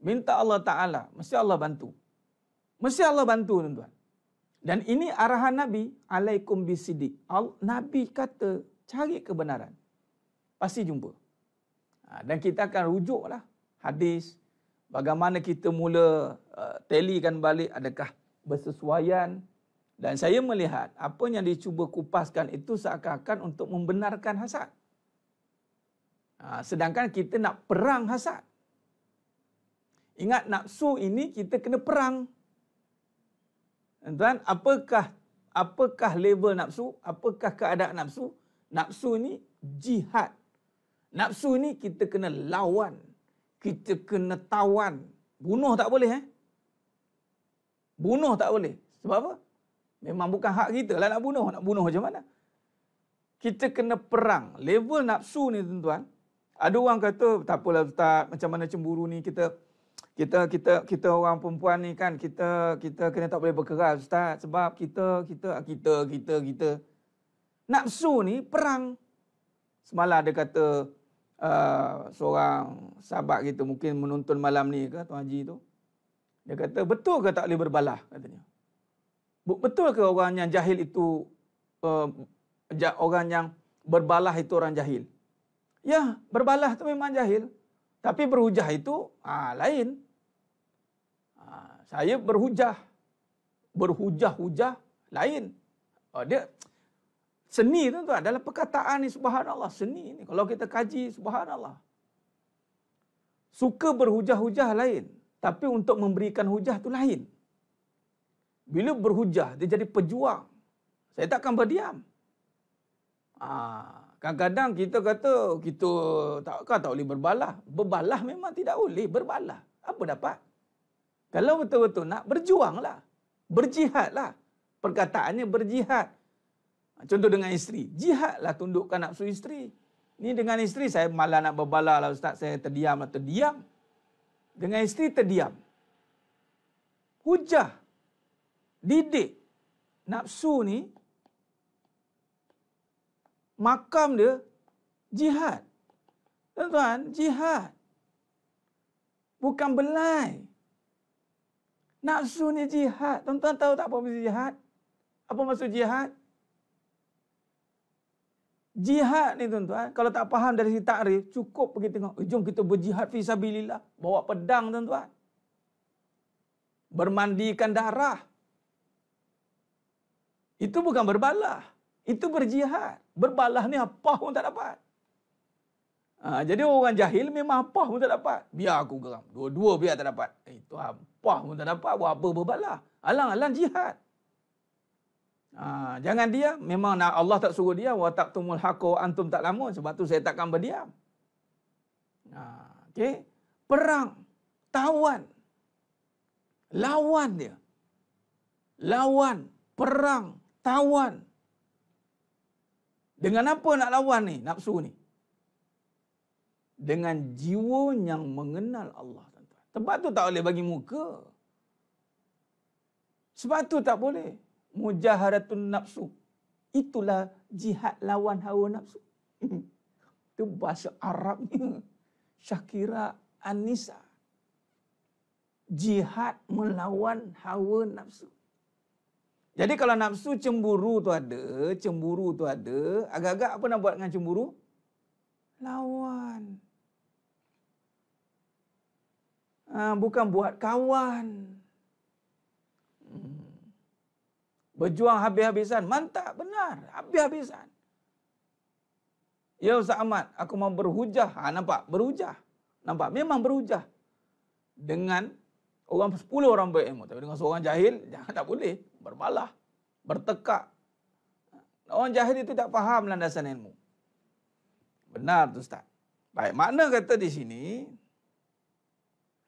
Minta Allah Ta'ala. Mesti Allah bantu. Mesti Allah bantu, tuan-tuan. Dan ini arahan Nabi, alaikum bisiddiq. Nabi kata, cari kebenaran. Pasti jumpa. Dan kita akan rujuklah hadis. Bagaimana kita mula talikan balik, adakah bersesuaian. Dan saya melihat, apa yang dicuba kupaskan itu seakan-akan untuk membenarkan hasad. Sedangkan kita nak perang hasad. Ingat, nafsu ini kita kena perang. Tuan, apakah level nafsu? Apakah keadaan nafsu? Nafsu ini jihad. Nafsu ini kita kena lawan. kita kena tawan. Bunuh tak boleh Bunuh tak boleh. Sebab apa? Memang bukan hak kita lah nak bunuh. Nak bunuh macam mana? Kita kena perang. Level nafsu ni tuan-tuan. Ada orang kata, tak apalah Ustaz, macam mana cemburu ni kita orang perempuan ni kan, kita kena tak boleh berkeras Ustaz, sebab kita. Nafsu ni perang. Semalam ada kata seorang sahabat kita mungkin menonton malam ni ke Tuan Haji tu. Dia kata, betul ke tak boleh berbalah katanya? Betul ke orang yang jahil itu orang yang berbalah itu orang jahil? Ya, berbalah itu memang jahil. Tapi berhujah itu lain. Saya berhujah lain. Dia seni tu tuan, dalam perkataan ni subhanallah, seni ni kalau kita kaji subhanallah. Suka berhujah-hujah lain, tapi untuk memberikan hujah tu lain. Bila berhujah dia jadi pejuang. Saya takkan berdiam. Kadang-kadang kita kata kita tak boleh berbalah. Berbalah memang tidak boleh berbalah. Apa dapat? Kalau betul-betul nak, berjuanglah. Berjihadlah. Perkataannya berjihad. Contoh dengan isteri. Jihadlah tundukkan nafsu isteri. Ni dengan isteri saya malah nak berbalah lah Ustaz. Saya terdiam. Dengan isteri terdiam. Hujah. Didik. Nafsu ni makam dia jihad. Tuan-tuan, jihad. Bukan belai. Nafsu ni jihad. Tuan-tuan tahu tak apa maksud jihad? Apa maksud jihad? Jihad ni tuan-tuan, kalau tak faham dari segi takrif, cukup pergi tengok. Jom kita berjihad fi sabilillah. Bawa pedang tuan-tuan. Bermandikan darah. Itu bukan berbalah. Itu berjihad. Berbalah ni apa pun tak dapat. Jadi orang jahil memang apa pun tak dapat. Biar aku geram. Dua-dua biar tak dapat. Itu apa pun tak dapat. Buat apa berbalah? Alang-alang jihad. Jangan diam. Memang Allah tak suruh diam. Wa taqtumul haqqa wa antum ta'lamun. Sebab tu saya takkan berdiam. Okey. Perang. Tawan. Lawan dia. Lawan. Perang. Tawan. Dengan apa nak lawan ni? Nafsu ni. Dengan jiwa yang mengenal Allah. Sebab tu tak boleh bagi muka. Sebab tu tak boleh. Mujaharatun nafsu. Itulah jihad lawan hawa nafsu. Itu bahasa Arabnya. Syakira An-Nisa. Jihad melawan hawa nafsu. Jadi kalau nafsu cemburu tu ada, agak-agak apa nak buat dengan cemburu? Lawan. Bukan buat kawan. Berjuang habis-habisan. Mantap, benar. Habis-habisan. Ya Ustaz Ahmad, aku mau berhujah. Nampak? Berhujah. Nampak? Memang berhujah. Dengan 10 orang berilmu. Tapi dengan seorang jahil, jangan, tak boleh. Berbalah. Bertekak. Orang jahil itu tak faham landasan ilmu. Benar tu Ustaz. Baik, makna kata di sini,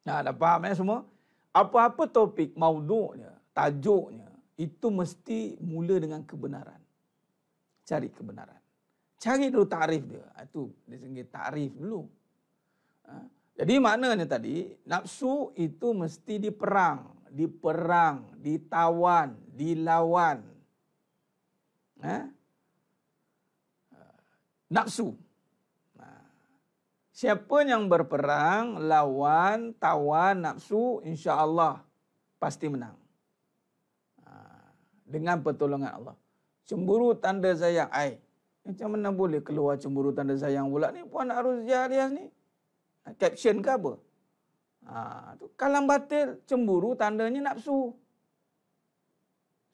dah faham semua? Apa-apa topik, mauduknya, tajuknya, itu mesti mula dengan kebenaran. Cari kebenaran. Cari dulu takrif dia. Itu dari segi takrif dulu. Jadi maknanya tadi, nafsu itu mesti diperang, ditawan, dilawan. Nafsu. Siapa yang berperang, lawan, tawan nafsu, insya-Allah pasti menang. Dengan pertolongan Allah. Cemburu tanda sayang. Macam mana boleh keluar cemburu tanda sayang pula ni? Puan Aruz Jariah ni. Caption ke apa? Tu kalam batil. Cemburu tandanya nafsu.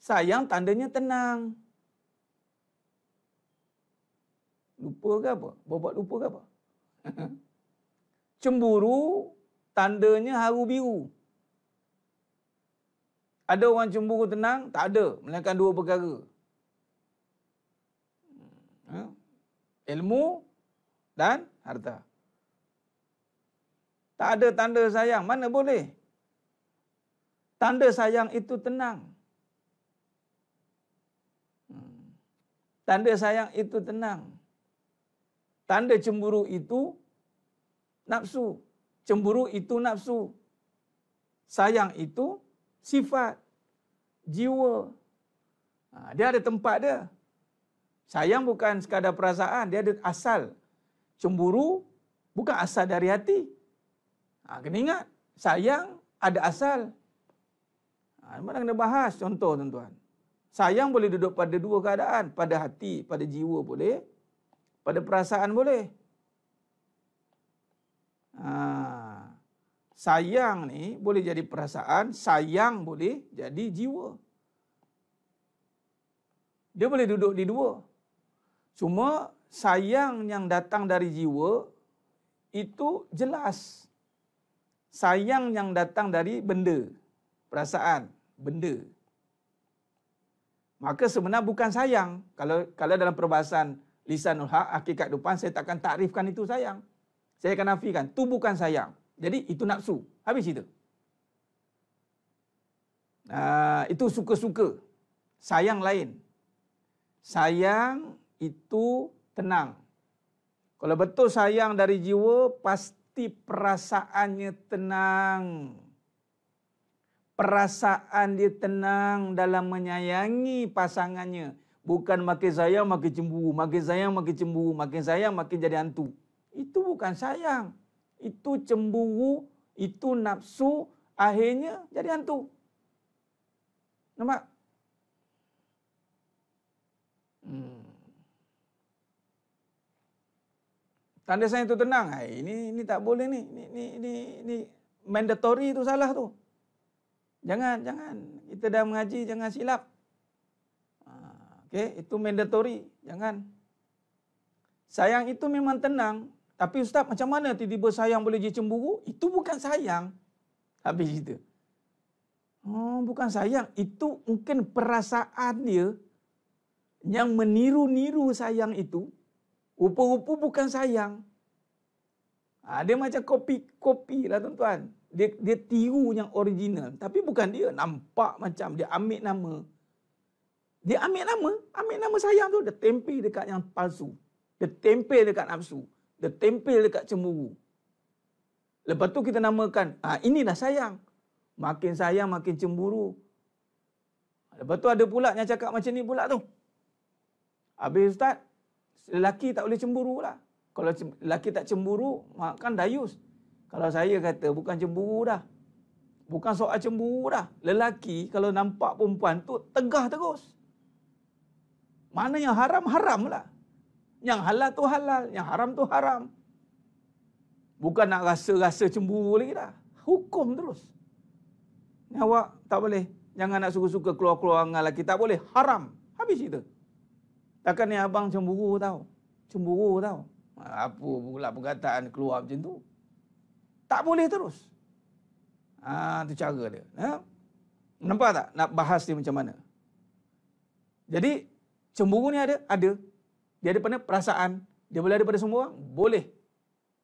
Sayang tandanya tenang. Lupa ke apa? Buat lupa ke apa? Cemburu tandanya haru biru. Ada orang cemburu tenang? Tak ada. Melainkan dua perkara. Ilmu dan harta. Tak ada tanda sayang. Mana boleh? Tanda sayang itu tenang. Tanda sayang itu tenang. Tanda cemburu itu nafsu. Cemburu itu nafsu. Sayang itu sifat. Jiwa. Dia ada tempat dia. Sayang bukan sekadar perasaan. Dia ada asal. Cemburu bukan asal dari hati. Kena ingat. Sayang ada asal. Mana kena bahas contoh tuan-tuan. Sayang boleh duduk pada dua keadaan. Pada hati, pada jiwa boleh. Pada perasaan boleh. Sayang ni boleh jadi perasaan. Sayang boleh jadi jiwa. Dia boleh duduk di dua. Cuma sayang yang datang dari jiwa itu jelas. Sayang yang datang dari benda. Perasaan. Benda. Maka sebenarnya bukan sayang. Kalau dalam perbahasan lisanul haq, hakikat depan, saya takkan takrifkan itu sayang. Saya akan nafikan. Itu bukan sayang. Jadi itu nafsu. Habis itu. Itu suka-suka. Sayang lain. Sayang itu tenang. Kalau betul sayang dari jiwa, pasti perasaannya tenang. Perasaan dia tenang dalam menyayangi pasangannya. Bukan makin sayang, makin cemburu. Makin sayang, makin cemburu. Makin sayang, makin jadi hantu. Itu bukan sayang. Itu cemburu. Itu nafsu. Akhirnya jadi hantu. Nampak? Tanda sayang itu tenang. Ini tak boleh ni. Ini mandatory tu salah tu. Jangan. Kita dah mengaji, jangan silap. Okey, itu mandatory. Jangan. Sayang itu memang tenang. Tapi ustaz, macam mana tiba-tiba sayang boleh jadi cemburu? Itu bukan sayang. Habis itu. Bukan sayang. Itu mungkin perasaan dia yang meniru-niru sayang itu. Rupa-rupa bukan sayang. Dia macam kopi lah tuan-tuan. Dia tiru yang original. Tapi bukan dia. Nampak macam dia ambil nama. Dia ambil nama sayang tu. Dia tempel dekat yang palsu. Dia tempel dekat nafsu. Dia tempel dekat cemburu. Lepas tu kita namakan, inilah sayang. Makin sayang, makin cemburu. Lepas tu ada pula yang cakap macam ni pula tu. Habis ustaz, lelaki tak boleh cemburu lah. Kalau lelaki tak cemburu, kan dayus. Kalau saya kata, bukan cemburu dah. Bukan soal cemburu dah. Lelaki kalau nampak perempuan tu, tegah terus. Mana yang haram, haram lah. Yang halal tu halal, yang haram tu haram. Bukan nak rasa-rasa cemburu lagi dah. Hukum terus. Ni awak tak boleh. Jangan nak suka-suka keluar-keluar dengan lelaki. Tak boleh. Haram. Habis itu. Takkan ni abang cemburu tau. Cemburu tau. Apa pula perkataan keluar macam tu. Tak boleh terus. Itu cara dia. Nampak tak? Nak bahas dia macam mana? Jadi, cemburu ni ada? Ada. Dia ada pada perasaan. Dia boleh ada pada semua orang? Boleh.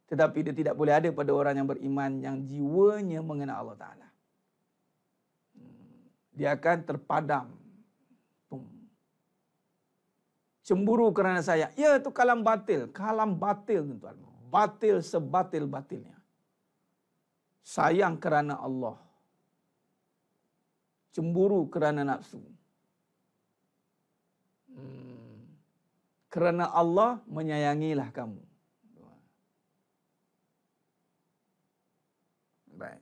Tetapi dia tidak boleh ada pada orang yang beriman, yang jiwanya mengenal Allah Ta'ala. Dia akan terpadam. Cemburu kerana sayang. Ya, itu kalam batil. Kalam batil, tuan-tuan. Batil sebatil-batilnya. Sayang kerana Allah. Cemburu kerana nafsu. Kerana Allah menyayangilah kamu. Baik.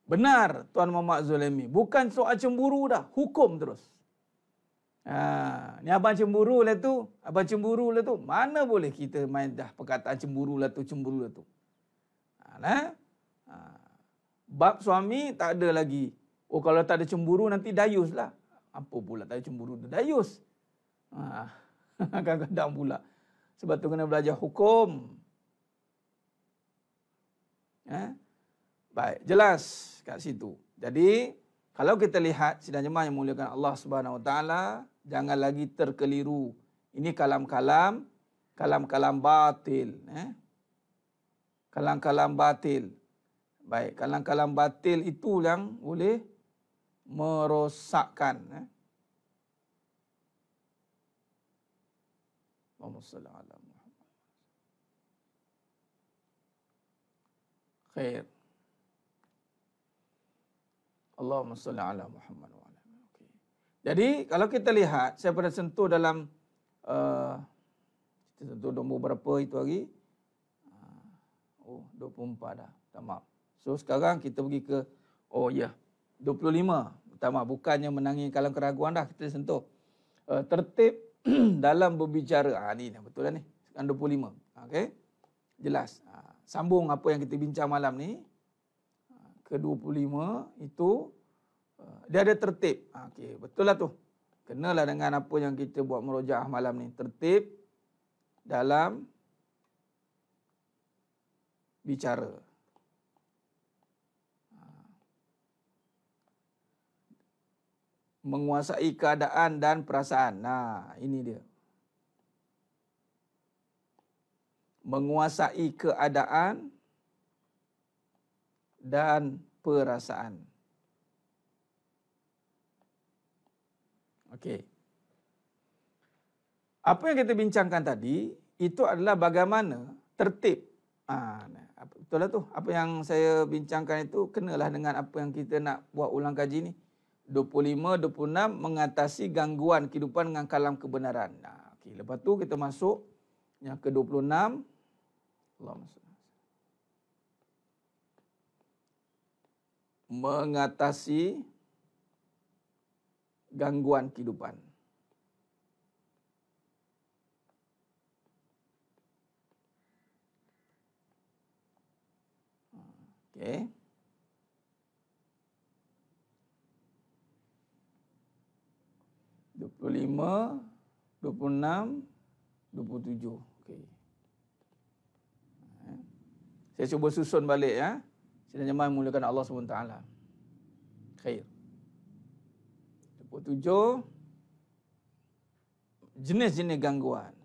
Benar Tuan Muhammad Zulemi. Bukan soal cemburu dah. Hukum terus. Ni abang cemburu lah tu. Abang cemburu lah tu. Mana boleh kita main dah perkataan cemburu lah tu, cemburu lah tu. Bab suami tak ada lagi. Kalau tak ada cemburu nanti dayus lah. Apa pula tak ada cemburu tu? Dayus. Kadang-kadang pula. Sebab tu kena belajar hukum. Baik, jelas kat situ. Jadi, kalau kita lihat sidang jemaah yang muliakan Allah Subhanahu Wa Taala, jangan lagi terkeliru. Ini kalam-kalam batil. Kalam-kalam batil. Baik, kalam-kalam batil itu yang boleh merosakkan. Allahumma salli ala Muhammad. Khair. Allahumma salli ala Muhammad. Okay. Jadi kalau kita lihat, saya pernah sentuh dalam kita sentuh nombor berapa itu hari? 24 dah. Tak maaf. So sekarang kita pergi ke 25. Tak maaf, bukannya menangi kalam keraguan dah, kita sentuh. Tertib dalam berbicara. Ni betul lah ni. Sekarang 25. Okey. Jelas. Sambung apa yang kita bincang malam ni. Ke-25 itu dia ada tertib. Okey, betul lah tu. Kenalah dengan apa yang kita buat murojaah malam ni. Tertib dalam bicara. Menguasai keadaan dan perasaan. Nah, ini dia. Menguasai keadaan dan perasaan. Okey. Apa yang kita bincangkan tadi, itu adalah bagaimana tertib. Betul lah tu. Apa yang saya bincangkan itu kenalah dengan apa yang kita nak buat ulang kaji ni. 25, 26 mengatasi gangguan kehidupan dengan kalam kebenaran. Okay. Lepas tu kita masuk yang ke-26. Mengatasi gangguan kehidupan. Okey. Lima, 26, 27. Okey. Saya cuba susun balik ya. Sidang jemaah memulakan Allah SWT. Khair. 27 jenis-jenis gangguan.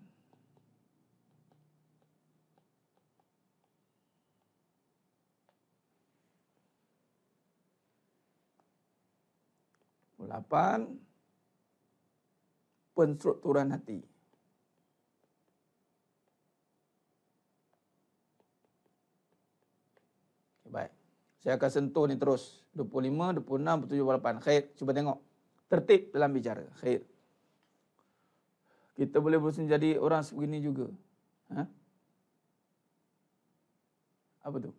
Lapan, penstrukturan hati. Baik. Saya akan sentuh ni terus. 25, 26, 27, 28. Khair. Cuba tengok. Tertib dalam bicara. Khair. Kita boleh berusaha jadi orang sebegini juga. Apa tu?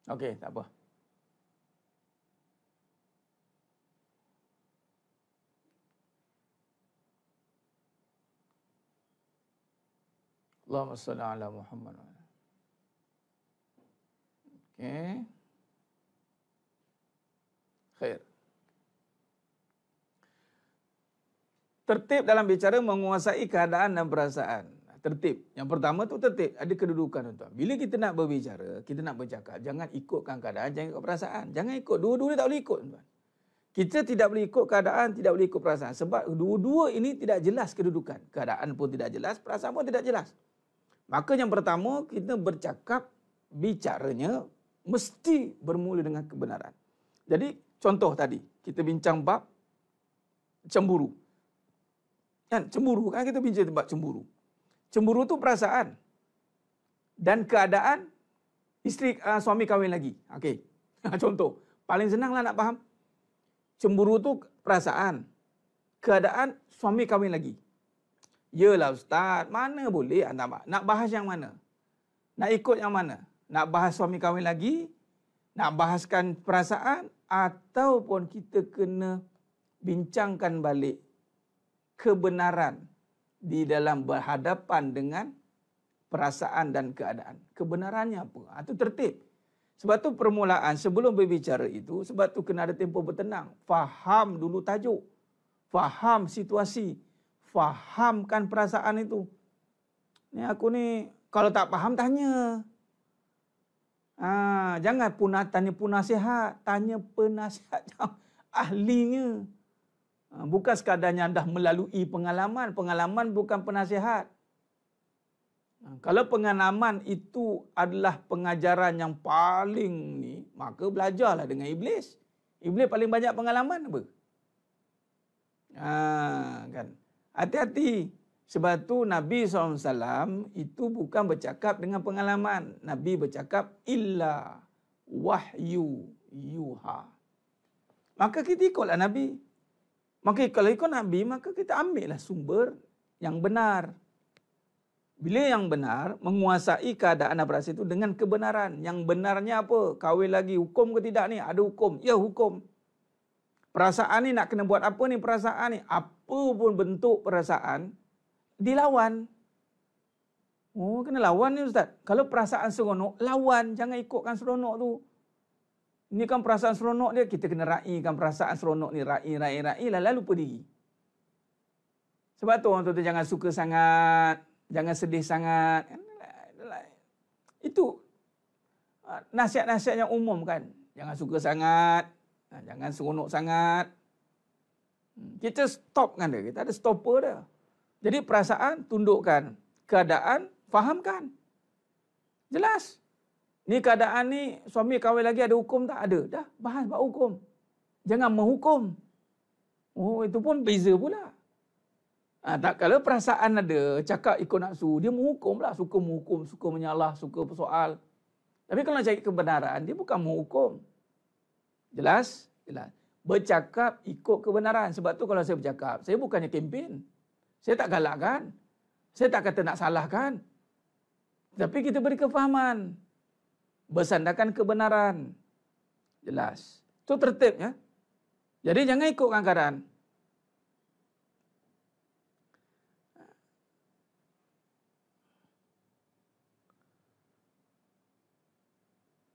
Okey, tak apa. Allahumma salli ala Muhammad. Okey. Khair. Tertib dalam bicara menguasai keadaan dan perasaan. Tertib. Yang pertama tu tertib, ada kedudukan tuan. Bila kita nak berbicara, kita nak bercakap, jangan ikutkan keadaan, jangan ikut perasaan. Jangan ikut, dua-dua tak boleh ikut tuan. Kita tidak boleh ikut keadaan, tidak boleh ikut perasaan. Sebab dua-dua ini tidak jelas kedudukan. Keadaan pun tidak jelas, perasaan pun tidak jelas. Maka yang pertama, kita bercakap, bicaranya mesti bermula dengan kebenaran. Jadi, contoh tadi, kita bincang bab cemburu. Kan, cemburu kan kita bincang bab cemburu. Cemburu tu perasaan dan keadaan isteri suami kahwin lagi. Okey. Contoh, paling senanglah nak faham. Cemburu tu perasaan, keadaan suami kahwin lagi. Yalah ustaz, mana boleh anda nak bahas yang mana? Nak ikut yang mana? Nak bahas suami kahwin lagi? Nak bahaskan perasaan ataupun kita kena bincangkan balik kebenaran di dalam berhadapan dengan perasaan dan keadaan. Kebenarannya apa? Itu tertib. Sebab tu permulaan sebelum berbicara itu, sebab tu kena ada tempoh bertenang. Faham dulu tajuk. Faham situasi. Fahamkan perasaan itu. Ni aku ni, kalau tak faham tanya. Jangan tanya penasihat, tanya penasihat yang ahlinya. Bukan sekadar dah melalui pengalaman. Pengalaman bukan penasihat. Kalau pengalaman itu adalah pengajaran yang paling ni, maka belajarlah dengan iblis. Iblis paling banyak pengalaman apa? Kan. Hati-hati. Sebab tu Nabi SAW itu bukan bercakap dengan pengalaman. Nabi bercakap illa wahyu yuha. Maka kita ikutlah Nabi. Maka kalau ikut Nabi, maka kita ambillah sumber yang benar. Bila yang benar, menguasai keadaan abrasi itu dengan kebenaran. Yang benarnya apa? Kahwin lagi, hukum ke tidak ni? Ada hukum. Ya, hukum. Perasaan ni nak kena buat apa ni perasaan ni? Apa pun bentuk perasaan, dilawan. Oh, kena lawan ni Ustaz. Kalau perasaan seronok, lawan. Jangan ikutkan seronok tu. Ini kan perasaan seronok dia, kita kena raikan perasaan seronok ni. Rai, lalu lupa diri. Sebab tu orang tu jangan suka sangat. Jangan sedih sangat. Itu nasihat-nasihat yang umum kan. Jangan suka sangat. Jangan seronok sangat. Kita stopkan dia. Kita ada stopper dia. Jadi perasaan tundukkan. Keadaan fahamkan. Jelas. Ni keadaan ni suami kahwin lagi ada hukum tak? Ada. Dah bahas bab hukum. Jangan menghukum. Oh, itu pun beza pula. Tak, kalau perasaan ada, cakap ikut nafsu, dia menghukum lah. Suka menghukum, suka menyalah, suka persoal. Tapi kalau nak cari kebenaran, dia bukan menghukum. Jelas? Jelas. Bercakap ikut kebenaran. Sebab tu kalau saya bercakap, saya bukannya kempen. Saya tak galakkan. Saya tak kata nak salahkan. Tapi kita beri kefahaman. Bersandarkan kebenaran. Jelas. Itu tertibnya. Jadi jangan ikutkan keadaan.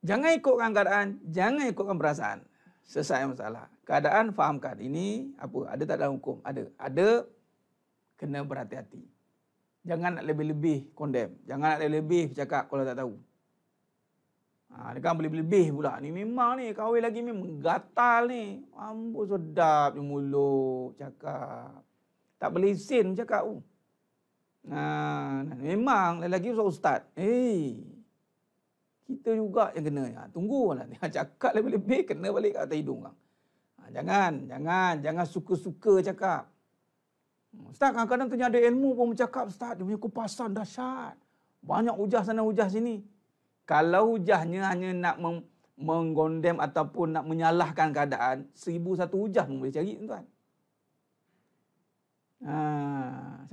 Jangan ikutkan keadaan, jangan ikutkan perasaan. Selesai masalah. Keadaan fahamkan. Ini apa? Ada tak dalam hukum? Ada. Ada, kena berhati-hati. Jangan nak lebih-lebih condemn. Jangan nak lebih-lebih cakap kalau tak tahu. Dia kan boleh-lebih pula. Ni memang ni, kahwin lagi memang gatal ni. Ambul sedap ni mulut cakap. Tak boleh sin cakap. Memang lelaki ustaz. Kita juga yang kena. Tunggulah. Cakap lebih-lebih, kena balik kat atas hidung. Jangan suka-suka cakap. Ustaz kadang-kadang tu ada ilmu pun bercakap. Ustaz, dia punya kupasan dahsyat. Banyak hujah sana, hujah sini. Kalau hujahnya hanya nak menggondem ataupun nak menyalahkan keadaan, 1001 hujah pun boleh cari, tuan.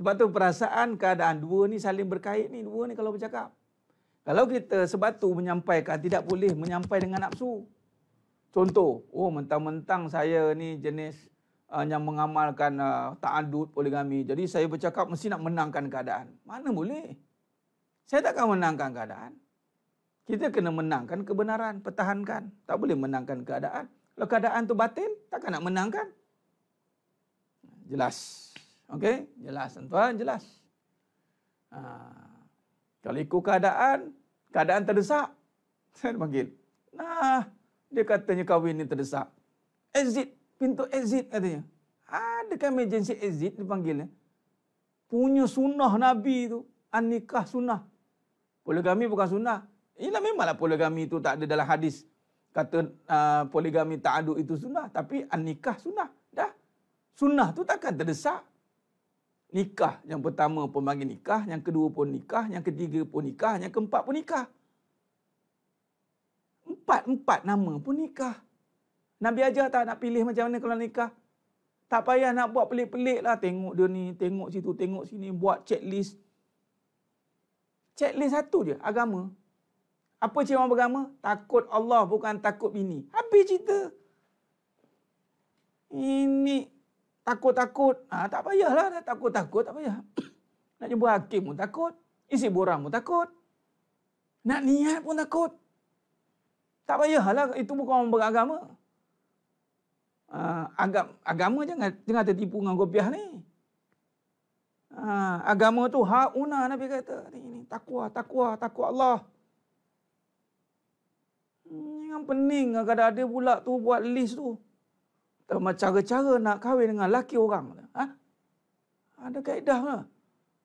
Sebab tu perasaan, keadaan, dua ni saling berkait ni. Dua ni kalau bercakap. Kalau kita sebatu menyampaikan, tidak boleh menyampaikan dengan nafsu. Contoh, mentang-mentang saya ni jenis yang mengamalkan ta'adud poligami. Jadi saya bercakap mesti nak menangkan keadaan. Mana boleh? Saya takkan menangkan keadaan. Kita kena menangkan kebenaran, pertahankan. Tak boleh menangkan keadaan. Kalau keadaan tu batil, takkan nak menangkan. Jelas. Okey? Jelas, tuan, jelas. Kalau ikut keadaan terdesak, saya panggil. Dia katanya kahwin ni terdesak. Exit, pintu exit katanya. Adakah emergency exit dipanggilnya? Punya sunnah Nabi tu, an-nikah sunnah. Poligami bukan sunnah. Ialah memanglah poligami itu tak ada dalam hadis. Kata poligami ta'adud itu sunnah. Tapi an-nikah sunnah. Dah. Sunnah tu takkan terdesak. Nikah. Yang pertama pun panggil nikah. Yang kedua pun nikah. Yang ketiga pun nikah. Yang keempat pun nikah. Empat nama pun nikah. Nabi ajar tak nak pilih macam mana kalau nikah? Tak payah nak buat pelik-pelik lah. Tengok dia ni, tengok situ, tengok sini. Buat checklist. Checklist satu je, agama. Apa ciri orang beragama? Takut Allah, bukan takut bini. Habis cerita. Ini takut-takut. Tak payahlah dah takut-takut, tak payah. Nak jumpa hakim pun takut. Isi borang pun takut. Nak niat pun takut. Tak payahlah, itu bukan orang beragama. Agama jangan tertipu dengan kopiah ni. Agama tu hauna, Nabi kata. Ini takwa Allah. Yang pening kadang ada pula tu buat list tu. Cara-cara nak kahwin dengan laki orang. Ha? Ada kaedah ke?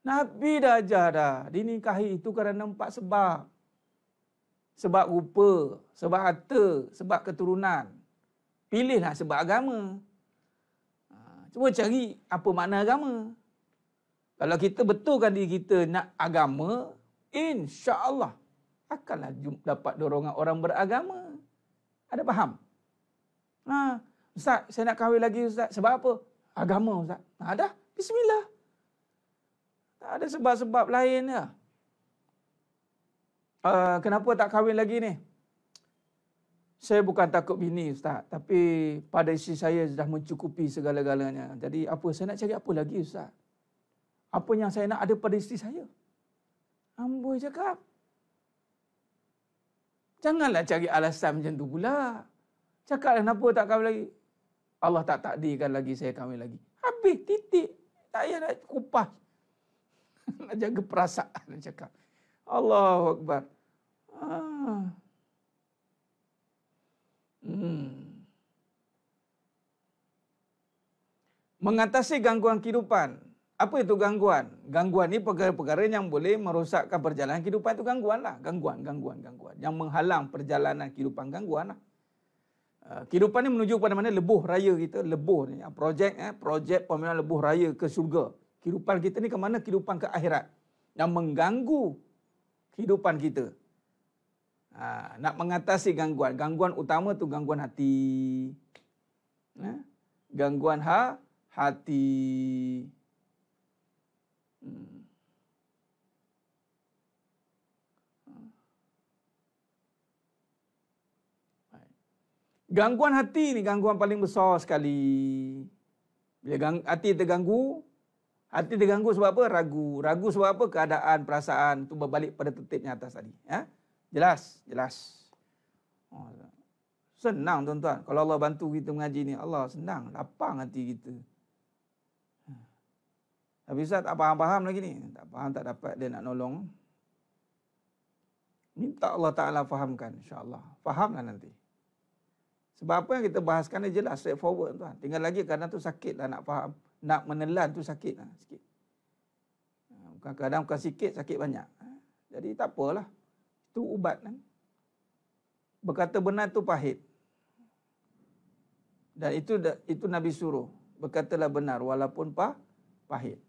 Nabi dah ajar dah. Dinikahi itu kerana 4 sebab. Sebab rupa, sebab harta, sebab keturunan. Pilihlah sebab agama. Cuba cari apa makna agama. Kalau kita betulkan diri kita nak agama, insya-Allah akanlah dapat dorongan orang beragama. Ada faham? Ustaz, saya nak kahwin lagi Ustaz. Sebab apa? Agama Ustaz. Dah, bismillah. Tak ada sebab-sebab lain ya. Kenapa tak kahwin lagi ni? Saya bukan takut bini Ustaz, tapi pada isteri saya sudah mencukupi segala-galanya. Jadi apa saya nak cari apa lagi Ustaz? Apa yang saya nak ada pada isteri saya? Amboi cakap. Janganlah cari alasan macam tu pula. Cakaplah kenapa tak kahwin lagi? Allah tak takdirkan lagi saya kahwin lagi. Habis, titik. Tak payah nak kupas. Nak jaga perasaan, nak cakap. Allahu Akbar. Mengatasi gangguan kehidupan. Apa itu gangguan? Gangguan ni perkara-perkara yang boleh merosakkan perjalanan kehidupan itu gangguan lah. Gangguan. Yang menghalang perjalanan kehidupan, gangguan lah. Kehidupan ni menuju kepada mana? Lebuh raya kita. Lebuh ni. Projek pemindahan lebuh raya ke syurga. Kehidupan kita ni ke mana? Kehidupan ke akhirat. Yang mengganggu kehidupan kita. Nak mengatasi gangguan. Gangguan utama tu gangguan hati. Gangguan hati. Gangguan hati ni gangguan paling besar sekali. Bila hati terganggu sebab apa? Ragu. Ragu sebab apa? Keadaan, perasaan tu berbalik pada tertibnya atas tadi. Ya? Jelas. Senang tuan-tuan. Kalau Allah bantu kita mengaji ni, Allah senang. Lapang hati kita. Tapi Ustaz tak faham-faham lagi ni. Tak faham, tak dapat dia nak nolong. Minta Allah Ta'ala fahamkan, insya-Allah. Fahamlah nanti. Sebab apa yang kita bahaskan ni jelas, straightforward tuan. Tinggal lagi kadang tu sakit lah nak faham. Nak menelan tu sakit lah sikit. Kadang bukan sikit, sakit banyak. Jadi tak apalah. Itu ubat kan. Berkata benar tu pahit. Dan itu Nabi suruh. Berkatalah benar walaupun pahit.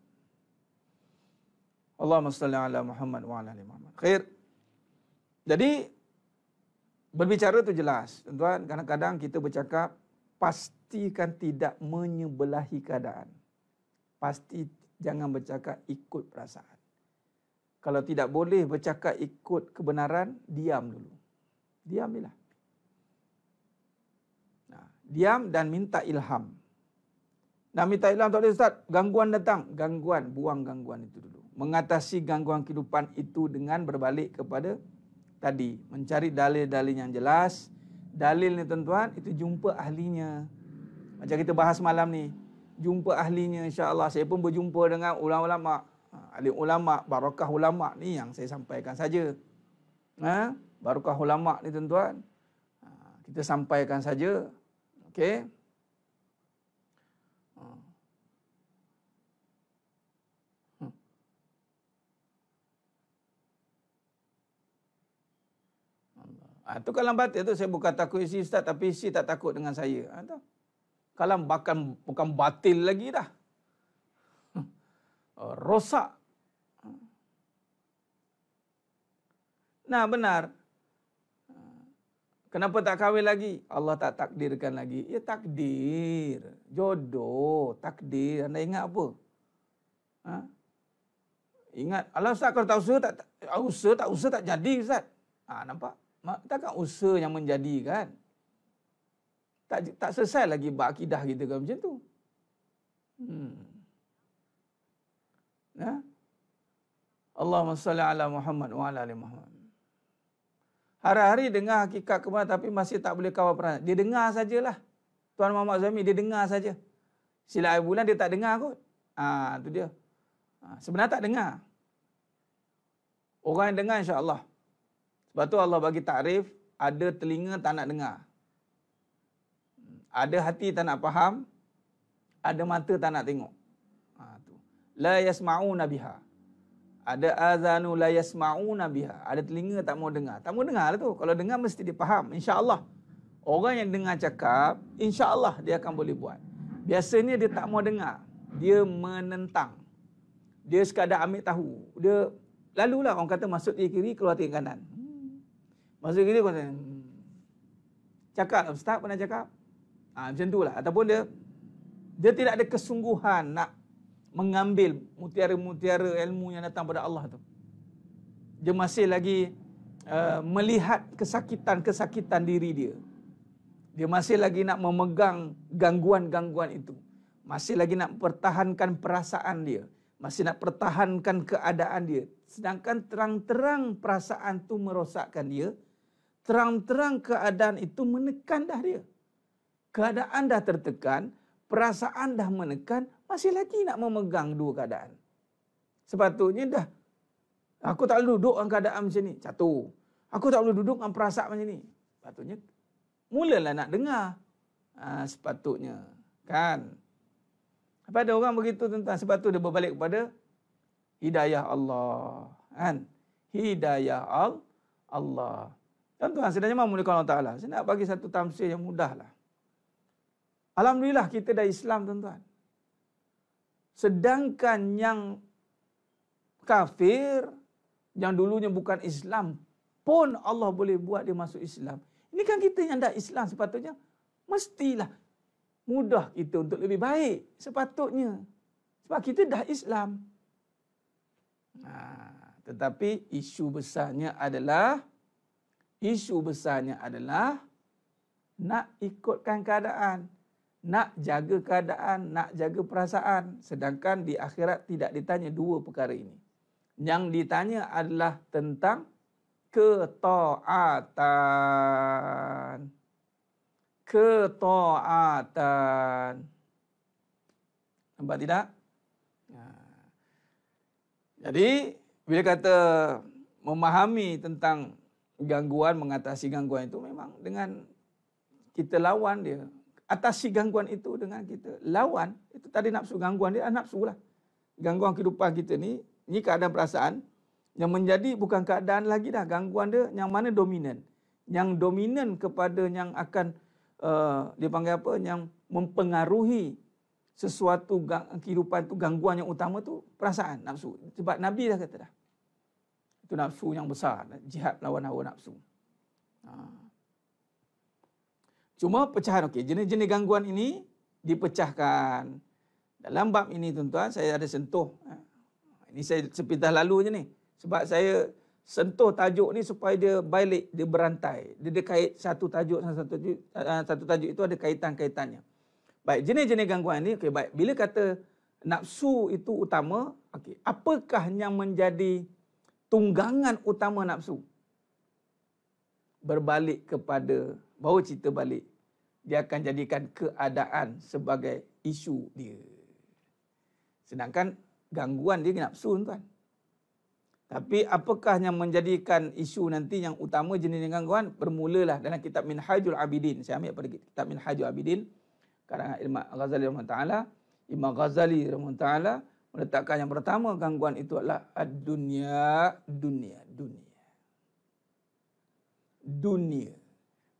Allahumma salli ala Muhammad wa ala ali Muhammad. Khair. Jadi berbicara tu jelas. Tuan-tuan, kadang-kadang kita bercakap pastikan tidak menyebelahi keadaan. Pasti jangan bercakap ikut perasaan. Kalau tidak boleh bercakap ikut kebenaran, diam dulu. Diamilah. Diam dan minta ilham. Minta ilham tak boleh Ustaz. Gangguan datang. Gangguan, buang gangguan itu dulu. Mengatasi gangguan kehidupan itu dengan berbalik kepada tadi. Mencari dalil-dalil yang jelas. Dalil ni tuan-tuan, itu jumpa ahlinya. Macam kita bahas malam ni. Jumpa ahlinya insya-Allah. Saya pun berjumpa dengan ulama-ulama. Alim ulama, barakah ulama ni yang saya sampaikan saja. Barakah ulama ni tuan-tuan. Kita sampaikan saja. Okey. Itu kalam batil tu saya bukan takut isi Ustaz, tapi isi tak takut dengan saya. Kalam bukan batil lagi dah. Rosak. Benar. Kenapa tak kahwin lagi? Allah tak takdirkan lagi. Ya takdir. Jodoh. Takdir. Anda ingat apa? Ingat. Allah Ustaz kalau tak usaha tak jadi Ustaz. Nampak? Takkan usaha yang menjadikan. Tak selesai lagi berakidah kita kan macam tu. Allahumma salli ala Muhammad wa ala ali Muhammad. Hari-hari dengar hakikat kebenaran tapi masih tak boleh kawal perasaan. Dia dengar sajalah. Tuan Muhammad Zami dia dengar saja. Sila air bulan dia tak dengar kot. Tu dia. Sebenarnya tak dengar. Orang yang dengar insya-Allah. Sebab tu Allah bagi takrif ada telinga tak nak dengar. Ada hati tak nak faham, ada mata tak nak tengok. Tu. La yasma'una biha. Ada azanu la yasma'una biha. Ada telinga tak mau dengar. Tak mau dengar lah tu. Kalau dengar mesti dia faham, insya-Allah. Orang yang dengar cakap, insya-Allah dia akan boleh buat. Biasanya dia tak mau dengar. Dia menentang. Dia sekadar ambil tahu. Dia lalulah orang kata masuk di kiri, keluar di kanan. Masuk kiri, keluar di kanan. Cakap lah, ustaz pernah cakap. Macam itulah. Ataupun dia tidak ada kesungguhan nak mengambil mutiara-mutiara ilmu yang datang pada Allah tu. Dia masih lagi melihat kesakitan-kesakitan diri dia. Dia masih lagi nak memegang gangguan-gangguan itu. Masih lagi nak pertahankan perasaan dia. Masih nak pertahankan keadaan dia. Sedangkan terang-terang perasaan itu merosakkan dia. Terang-terang keadaan itu menekan dah dia. Keadaan dah tertekan, perasaan dah menekan, masih lagi nak memegang dua keadaan. Sepatutnya dah, aku tak boleh duduk dalam keadaan macam ni, jatuh. Aku tak boleh duduk dalam perasaan macam ni. Sepatutnya, mulalah nak dengar. Sepatutnya, kan? Apa ada orang begitu tentang, sebab tu dia berbalik kepada hidayah Allah. Kan? Hidayah Allah. Tuan-tuan, sedangnya memulakan Allah Ta'ala. Saya nak bagi satu tamsil yang mudah lah. Alhamdulillah kita dah Islam, tuan-tuan. Sedangkan yang kafir, yang dulunya bukan Islam, pun Allah boleh buat dia masuk Islam. Ini kan kita yang dah Islam sepatutnya. Mestilah mudah kita untuk lebih baik. Sepatutnya. Sebab kita dah Islam. Tetapi isu besarnya adalah nak ikutkan keadaan. Nak jaga keadaan, nak jaga perasaan. Sedangkan di akhirat tidak ditanya dua perkara ini. Yang ditanya adalah tentang ketaatan. Ketaatan. Nampak tidak? Jadi, bila kata memahami tentang gangguan, mengatasi gangguan itu memang dengan kita lawan dia. Atasi gangguan itu dengan kita lawan. Itu tadi nafsu, gangguan dia nafsu lah. Gangguan kehidupan kita ni keadaan perasaan yang menjadi bukan keadaan lagi dah. Gangguan dia yang mana dominan. Yang dominan kepada yang akan dia panggil apa, yang mempengaruhi sesuatu kehidupan tu, gangguan yang utama tu perasaan, nafsu. Sebab Nabi dah kata dah. Itu nafsu yang besar, jihad lawan hawa nafsu. Cuma pecahan, okey, jenis-jenis gangguan ini dipecahkan. Dalam bab ini tuan-tuan, saya ada sentuh. Ini saya sepintas lalu je ni. Sebab saya sentuh tajuk ni supaya dia balik, dia berantai. Dia kait satu tajuk itu ada kaitan-kaitannya. Baik, jenis-jenis gangguan ini, okey, baik. Bila kata nafsu itu utama, okey, apakah yang menjadi tunggangan utama nafsu? Berbalik kepada, bawa cerita balik. Dia akan jadikan keadaan sebagai isu dia. Sedangkan gangguan dia nafsu, tuan. Tapi apakah yang menjadikan isu nanti yang utama jenis gangguan? Bermulalah dalam kitab Minhajul Abidin. Saya ambil pada kitab Minhajul Abidin. Karangan Imam Ghazali rahimahullah. Imam Ghazali rahimahullah meletakkan yang pertama gangguan itu adalah dunia.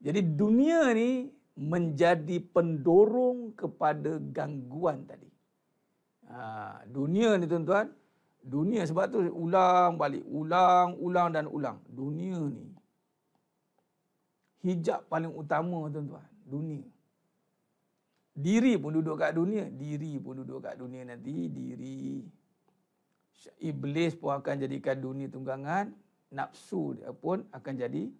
Jadi dunia ni menjadi pendorong kepada gangguan tadi. Dunia ni tuan-tuan, dunia sebab tu ulang balik, ulang dan ulang. Dunia ni hijab paling utama tuan-tuan, dunia. Diri pun duduk kat dunia, nanti diri. Iblis pun akan jadikan dunia tunggangan, nafsu dia pun akan jadi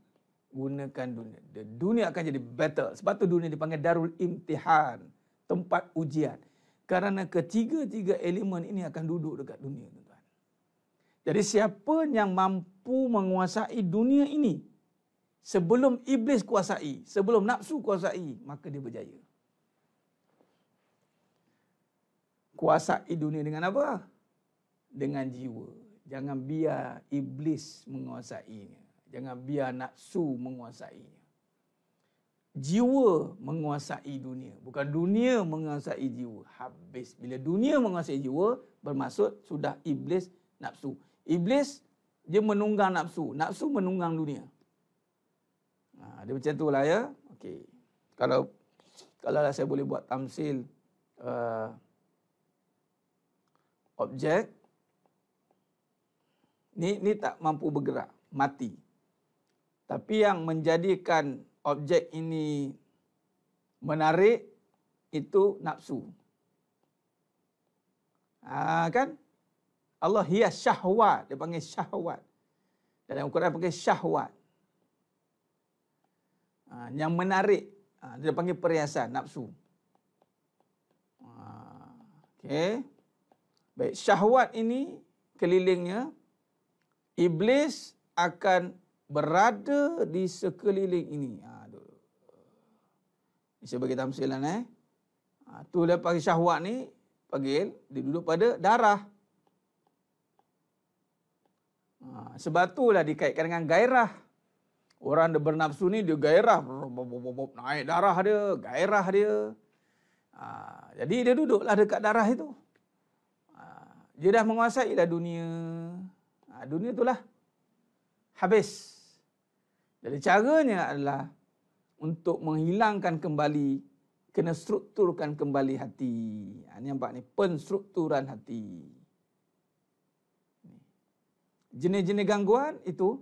gunakan dunia. Dunia akan jadi battle. Sebab tu dunia dipanggil darul imtihan, tempat ujian. Kerana ketiga-tiga elemen ini akan duduk dekat dunia, tuan-tuan. Jadi siapa yang mampu menguasai dunia ini sebelum iblis kuasai, sebelum nafsu kuasai, maka dia berjaya. Kuasai dunia dengan apa? Dengan jiwa. Jangan biar iblis menguasainya. Jangan biar nafsu menguasai. Jiwa menguasai dunia. Bukan dunia menguasai jiwa. Habis. Bila dunia menguasai jiwa, bermaksud sudah iblis nafsu. Iblis, dia menunggang nafsu. Nafsu menunggang dunia. Dia macam itulah ya. Okey. Kalau lah saya boleh buat tamsil objek, ni tak mampu bergerak, mati. Tapi yang menjadikan objek ini menarik itu nafsu. Kan? Allah hias syahwat, dia panggil syahwat. Dalam Al-Quran panggil syahwat. Yang menarik, dia panggil perhiasan, nafsu. Okey. Baik, syahwat ini kelilingnya, iblis akan berada di sekeliling ini. Saya bagi tamsilan tu dia panggil syahwat ni, panggil dia duduk pada darah. Sebab itulah dikaitkan dengan gairah. Orang dia bernafsu ni dia gairah, naik darah dia, gairah dia. Jadi dia duduklah dekat darah itu. Dia dah menguasai dah dunia. Dunia itulah habis. Jadi caranya adalah untuk menghilangkan kembali, kena strukturkan kembali hati. Ini nampak ni, penstrukturan hati. Jenis-jenis gangguan itu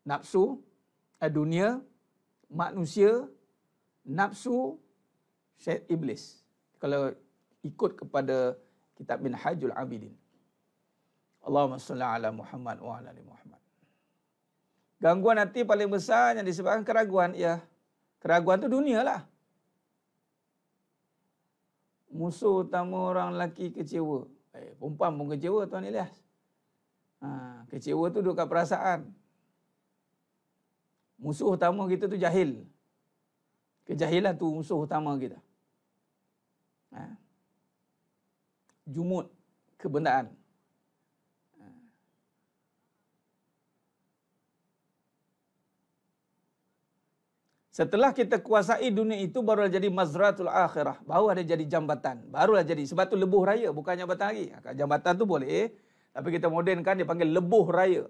nafsu, dunia, manusia, nafsu, iblis. Kalau ikut kepada kitab Minhajul Abidin. Allahumma salli ala Muhammad wa ala ali Muhammad. Gangguan hati paling besar yang disebabkan keraguan. Ya, keraguan tu dunia lah. Musuh utama orang lelaki kecewa. Perempuan pun kecewa, Tuan Ilyas. Kecewa tu duduk kat perasaan. Musuh utama kita tu jahil. Kejahilan tu musuh utama kita. Jumud, kebendaan. Setelah kita kuasai dunia itu, barulah jadi mazratul akhirah. Baru ada jadi jambatan. Barulah jadi. Sebab tu lebuh raya, bukan jambatan lagi. Jambatan tu boleh. Tapi kita modernkan, dia panggil lebuh raya.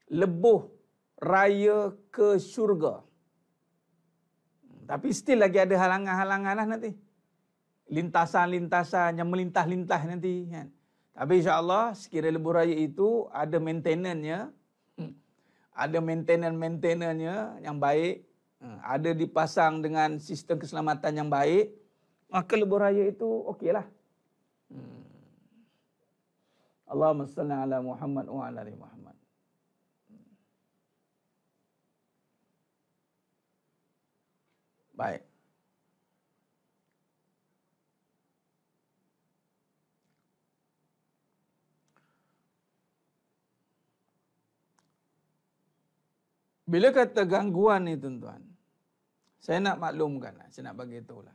Lebuh raya ke syurga. Tapi still lagi ada halangan-halangan lah nanti. Lintasan-lintasan yang melintah-lintah nanti. Kan? Tapi insyaAllah, sekiranya lebuh raya itu ada maintenance-nya. Ada maintenance-nya yang baik, ada dipasang dengan sistem keselamatan yang baik, maka lebuh raya itu okeylah. Allahumma salli ala Muhammad wa ala ali Muhammad. Baik. Bila kata gangguan ni tuan-tuan, saya nak maklumkan, saya nak bagi tahulah.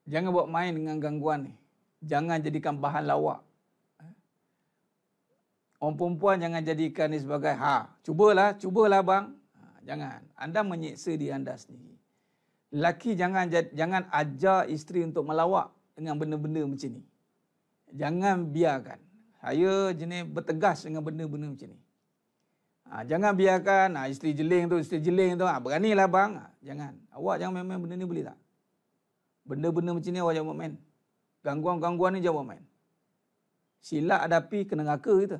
Jangan buat main dengan gangguan ni. Jangan jadikan bahan lawak. Orang perempuan jangan jadikan ni sebagai, cubalah bang. Jangan. Anda menyiksa diri anda sendiri. Lelaki jangan ajar isteri untuk melawak dengan benda-benda macam ni. Jangan biarkan. Saya jenis bertegas dengan benda-benda macam ni. Jangan biarkan isteri jeling tu, beranilah bang. Jangan. Awak jangan main-main benda ni, boleh tak? Benda-benda macam ni awak jangan main. Gangguan-gangguan ni jangan main. Silap hadapi, kena neraka kita.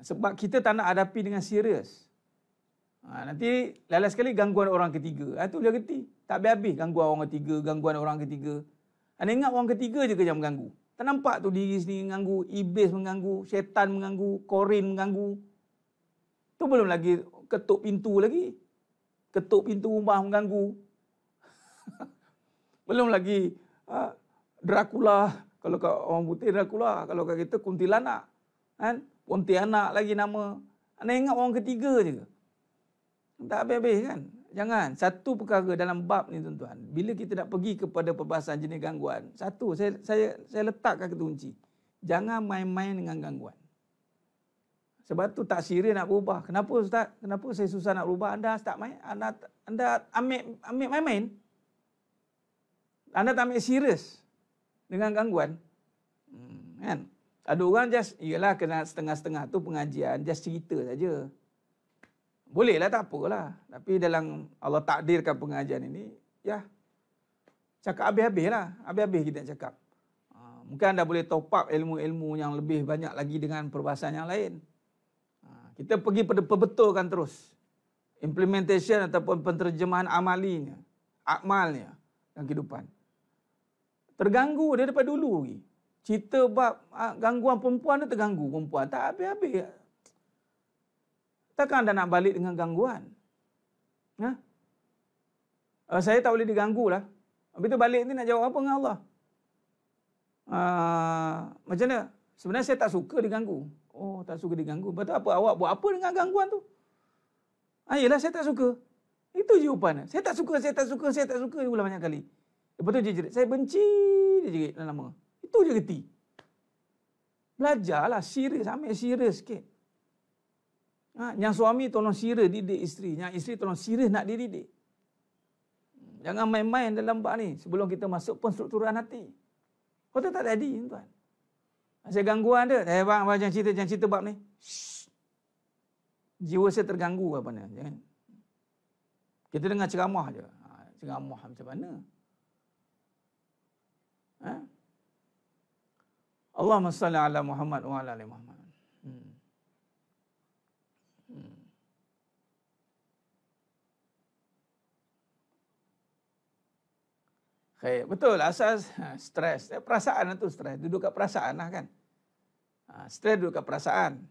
Sebab kita tak nak hadapi dengan serius. Nanti lala sekali gangguan orang ketiga. Itu dia reti. Tak habis-habis gangguan orang ketiga, gangguan orang ketiga. Anda ingat orang ketiga je yang mengganggu. Tak nampak tu diri sendiri mengganggu, iblis mengganggu, syaitan mengganggu, korin mengganggu. Tu belum lagi ketuk pintu lagi. Ketuk pintu rumah mengganggu. Belum lagi Dracula. Kalau orang putih Dracula. Kalau kat kita kuntilanak. Kan? Pontianak lagi nama. Anda ingat orang ketiga je. Tak habis-habis kan? Jangan. Satu perkara dalam bab ni tuan-tuan. Bila kita nak pergi kepada perbahasan jenis gangguan. Satu, saya letakkan kunci. Jangan main-main dengan gangguan. Sebab tu tak serius nak berubah. Kenapa Ustaz? Kenapa saya susah nak berubah? Anda tak main, anda ambil main-main. Anda tak ambil serius dengan gangguan. Kan? Ada orang just, iyalah kena setengah-setengah tu pengajian, just cerita saja. Bolehlah, tak apalah. Tapi dalam Allah takdirkan pengajian ini, ya, cakap habis-habis lah. Habis-habis kita cakap. Mungkin anda boleh top up ilmu-ilmu yang lebih banyak lagi dengan perbahasan yang lain. Kita pergi perbetulkan terus. Implementation ataupun penterjemahan amalinya, akmalnya dalam kehidupan. Terganggu dia daripada dulu lagi. Cerita bab gangguan perempuan dia terganggu perempuan. Tak habis-habis. Takkan anda nak balik dengan gangguan? Saya tak boleh diganggu lah. Habis tu balik ni nak jawab apa dengan Allah? Macam mana? Sebenarnya saya tak suka diganggu. Oh, tak suka diganggu. Lepas tu apa? Awak buat apa dengan gangguan tu? Yelah, saya tak suka. Itu jawapannya. Saya tak suka. Dia ulang banyak kali. Lepas tu dia jerit. Saya benci. Dia jerit dalam lama. Itu je reti. Belajarlah serius. Ambil serius sikit. Yang suami tolong serius didik isteri. Yang isteri tolong serius nak dididik. Jangan main-main dalam bab ni. Sebelum kita masuk penstrukturan hati. Kau tu tak jadi, tuan. Saya gangguan dia. Bang, jangan cerita bab ni. Shh. Jiwa saya terganggu apa ni. Jangan. Kita dengar ceramah je. Ceramah macam mana? Allahumma salli ala Muhammad wa ala ali Muhammad. Okay, betul, asas stres. Perasaan itu stres. Duduk kat perasaan lah kan. Stres duduk kat perasaan.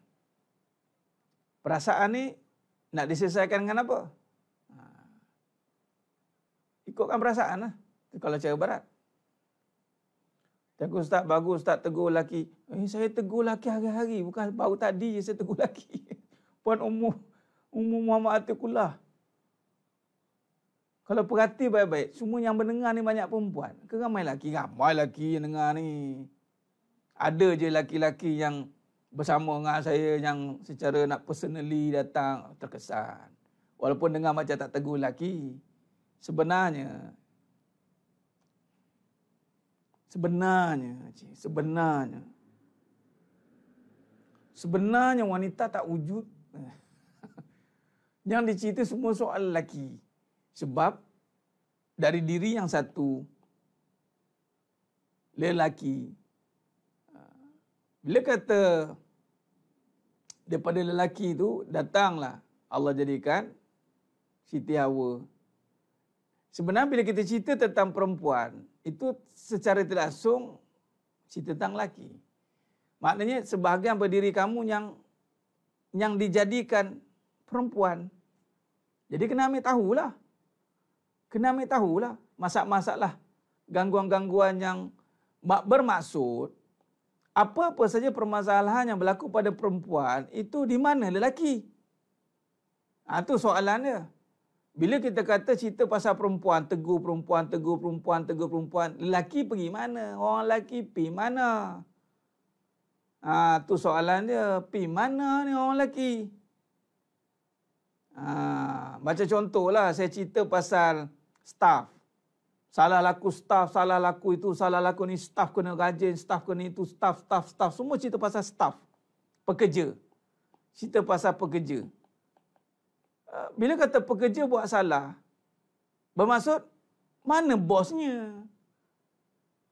Perasaan ni nak diselesaikan dengan apa? Ikutkan perasaan lah. Kalau cara barat. Tegur Ustaz, bagus Ustaz tegur lelaki. Saya tegur lelaki hari-hari. Bukan baru tadi je saya tegur lelaki. Puan umur Muhammad Atiqullah. Kalau perhati baik-baik, semua yang mendengar ni banyak perempuan. Ke ramai lelaki? Ramai lelaki yang dengar ni. Ada je lelaki-lelaki yang bersama dengan saya yang secara nak personally datang terkesan. Walaupun dengar macam tak tegur lelaki. Sebenarnya wanita tak wujud. Yang dicerita semua soal lelaki. Sebab dari diri yang satu, lelaki. Bila kata daripada lelaki itu datanglah Allah jadikan Siti Hawa. Sebenarnya bila kita cerita tentang perempuan, itu secara tidak langsung cerita tentang lelaki. Maknanya sebahagian berdiri kamu yang dijadikan perempuan. Jadi kena ambil tahulah. Masalah-masalah gangguan-gangguan yang bermaksud apa-apa saja permasalahan yang berlaku pada perempuan itu di mana lelaki? Itu soalan dia. Bila kita kata cerita pasal perempuan, tegur perempuan, lelaki pergi mana? Orang lelaki pergi mana? Tu soalan dia, pergi mana ni orang lelaki? Macam contohlah saya cerita pasal staff. Salah laku staff, salah laku itu, salah laku ni, staff kena rajin, staff kena itu, staff. Semua cerita pasal staff. Pekerja. Cerita pasal pekerja. Bila kata pekerja buat salah, bermaksud mana bosnya?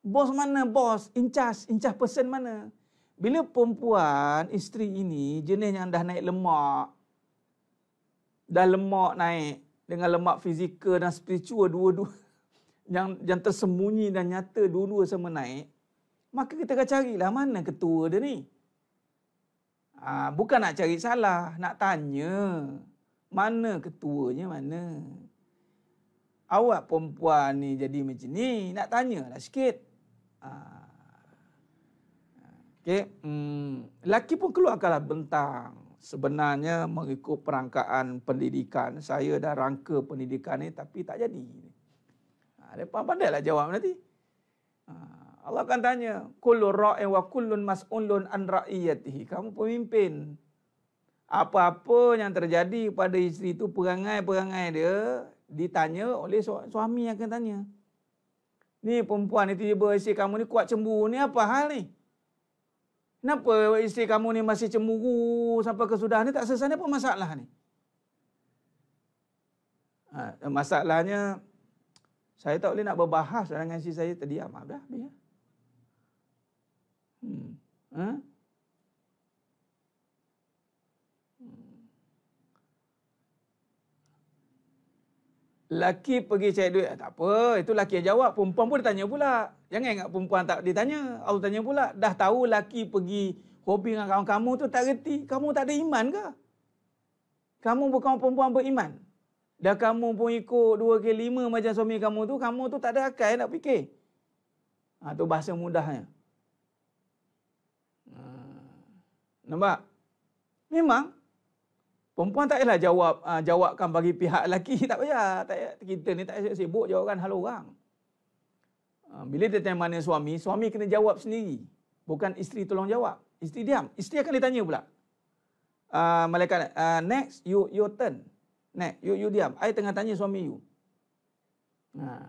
Bos mana bos? In charge person mana? Bila perempuan, isteri ini, jenis yang dah naik lemak, dah lemak naik, dengan lemak fizikal dan spiritual dua-dua, yang tersembunyi dan nyata dua-dua sama naik, maka kita akan carilah mana ketua dia ni. Bukan nak cari salah, nak tanya. Mana ketuanya mana? Awak perempuan ni jadi macam ni, nak tanyalah sikit. Okey, lelaki pun keluarkanlah bentang. Sebenarnya mengikut perangkaan pendidikan, saya dah rangka pendidikan ni tapi tak jadi. Mereka pandailah jawab nanti. Allah akan tanya, kullu ra'in wa kullun mas'ulun an ra'iyatihi. Kamu pemimpin. Apa-apa yang terjadi pada isteri itu, perangai-perangai dia, ditanya oleh suami yang akan tanya. Ni perempuan ni tiba-tiba isteri kamu ni kuat cemburu ni, apa hal ni? Kenapa isteri kamu ni masih cemburu sampai ke sudah ni, tak selesai ni, apa masalah ni? Masalahnya, saya tak boleh nak berbahas dengan isteri saya, terdiam. Dah, biar. Laki pergi cari duit, tak apa, itu laki yang jawab. Perempuan pun ditanya pula. Jangan ingat perempuan tak ditanya. Allah tanya pula, dah tahu laki pergi hobi dengan kawan kamu tu, tak reti. Kamu tak ada iman ke? Kamu bukan perempuan beriman. Dah kamu pun ikut 2 ke 5 macam suami kamu tu tak ada akal nak fikir. Tu bahasa mudahnya. Nampak? Memang perempuan tak payahlah jawabkan bagi pihak lelaki, tak payah. Kita ni tak payah sibuk jawabkan hal orang. Bila dia tanya mana suami kena jawab sendiri. Bukan isteri tolong jawab. Isteri diam. Isteri akan ditanya pula. Malaikat, next, your turn. Next, you diam. I tengah tanya suami you.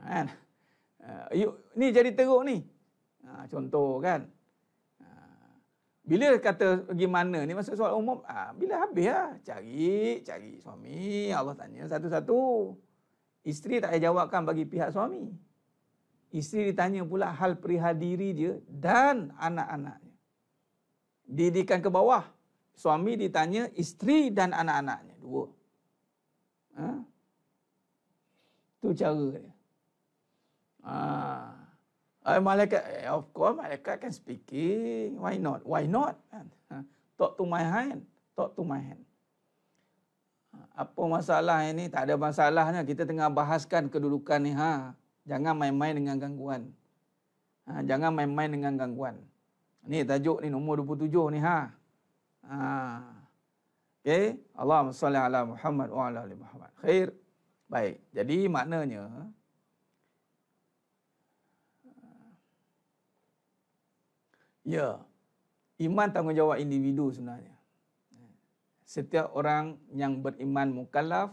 Kan? Ni jadi teruk ni. Contoh kan. Bila kata gimana ni masuk soal umum, bila habis lah. Cari suami. Allah tanya satu-satu. Isteri tak payah jawabkan bagi pihak suami. Isteri ditanya pula hal perihal diri dia dan anak-anaknya. Didikan ke bawah. Suami ditanya isteri dan anak-anaknya. 2. Itu cara dia. Malaikat, of course malaikat kan speaking. Why not? Talk to my hand. Apa masalah ini? Tak ada masalahnya. Kita tengah bahaskan kedudukan ni. Jangan main-main dengan gangguan. Jangan main-main dengan gangguan. Ni tajuk ni nombor 27 ni. Okay. Allahumma salli ala Muhammad wa ala ali Muhammad. Khair. Baik. Jadi maknanya, ya, iman tanggungjawab individu sebenarnya. Setiap orang yang beriman mukallaf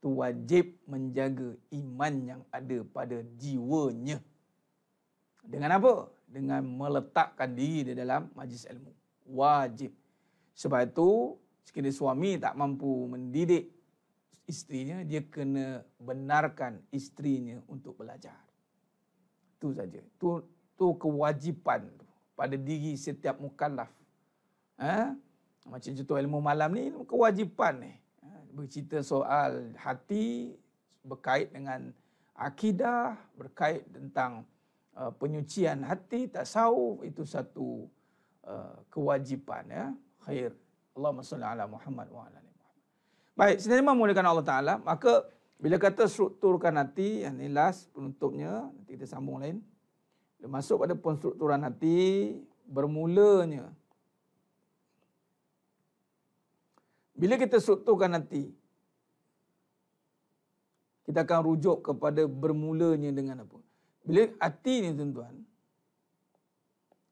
tu wajib menjaga iman yang ada pada jiwanya. Dengan apa? Dengan meletakkan diri di dalam majlis ilmu. Wajib. Sebab itu, sekiranya suami tak mampu mendidik isterinya, dia kena benarkan isterinya untuk belajar. Itu saja. Itu kewajipan pada diri setiap mukallaf. Macam contoh ilmu malam ni, kewajipan ni. Bercerita soal hati, berkait dengan akidah, berkait tentang penyucian hati, tasawuf, itu satu kewajipan. Ya. Khair. Allahumma salli ala Muhammad wa ala ali Muhammad. Baik, sebenarnya memuliakan Allah Ta'ala, maka bila kata strukturkan hati, yang ini last penutupnya, nanti kita sambung lain. Dia masuk pada penstrukturan hati, bermulanya. Bila kita strukturkan hati, kita akan rujuk kepada bermulanya dengan apa? Bila hati ni tuan-tuan,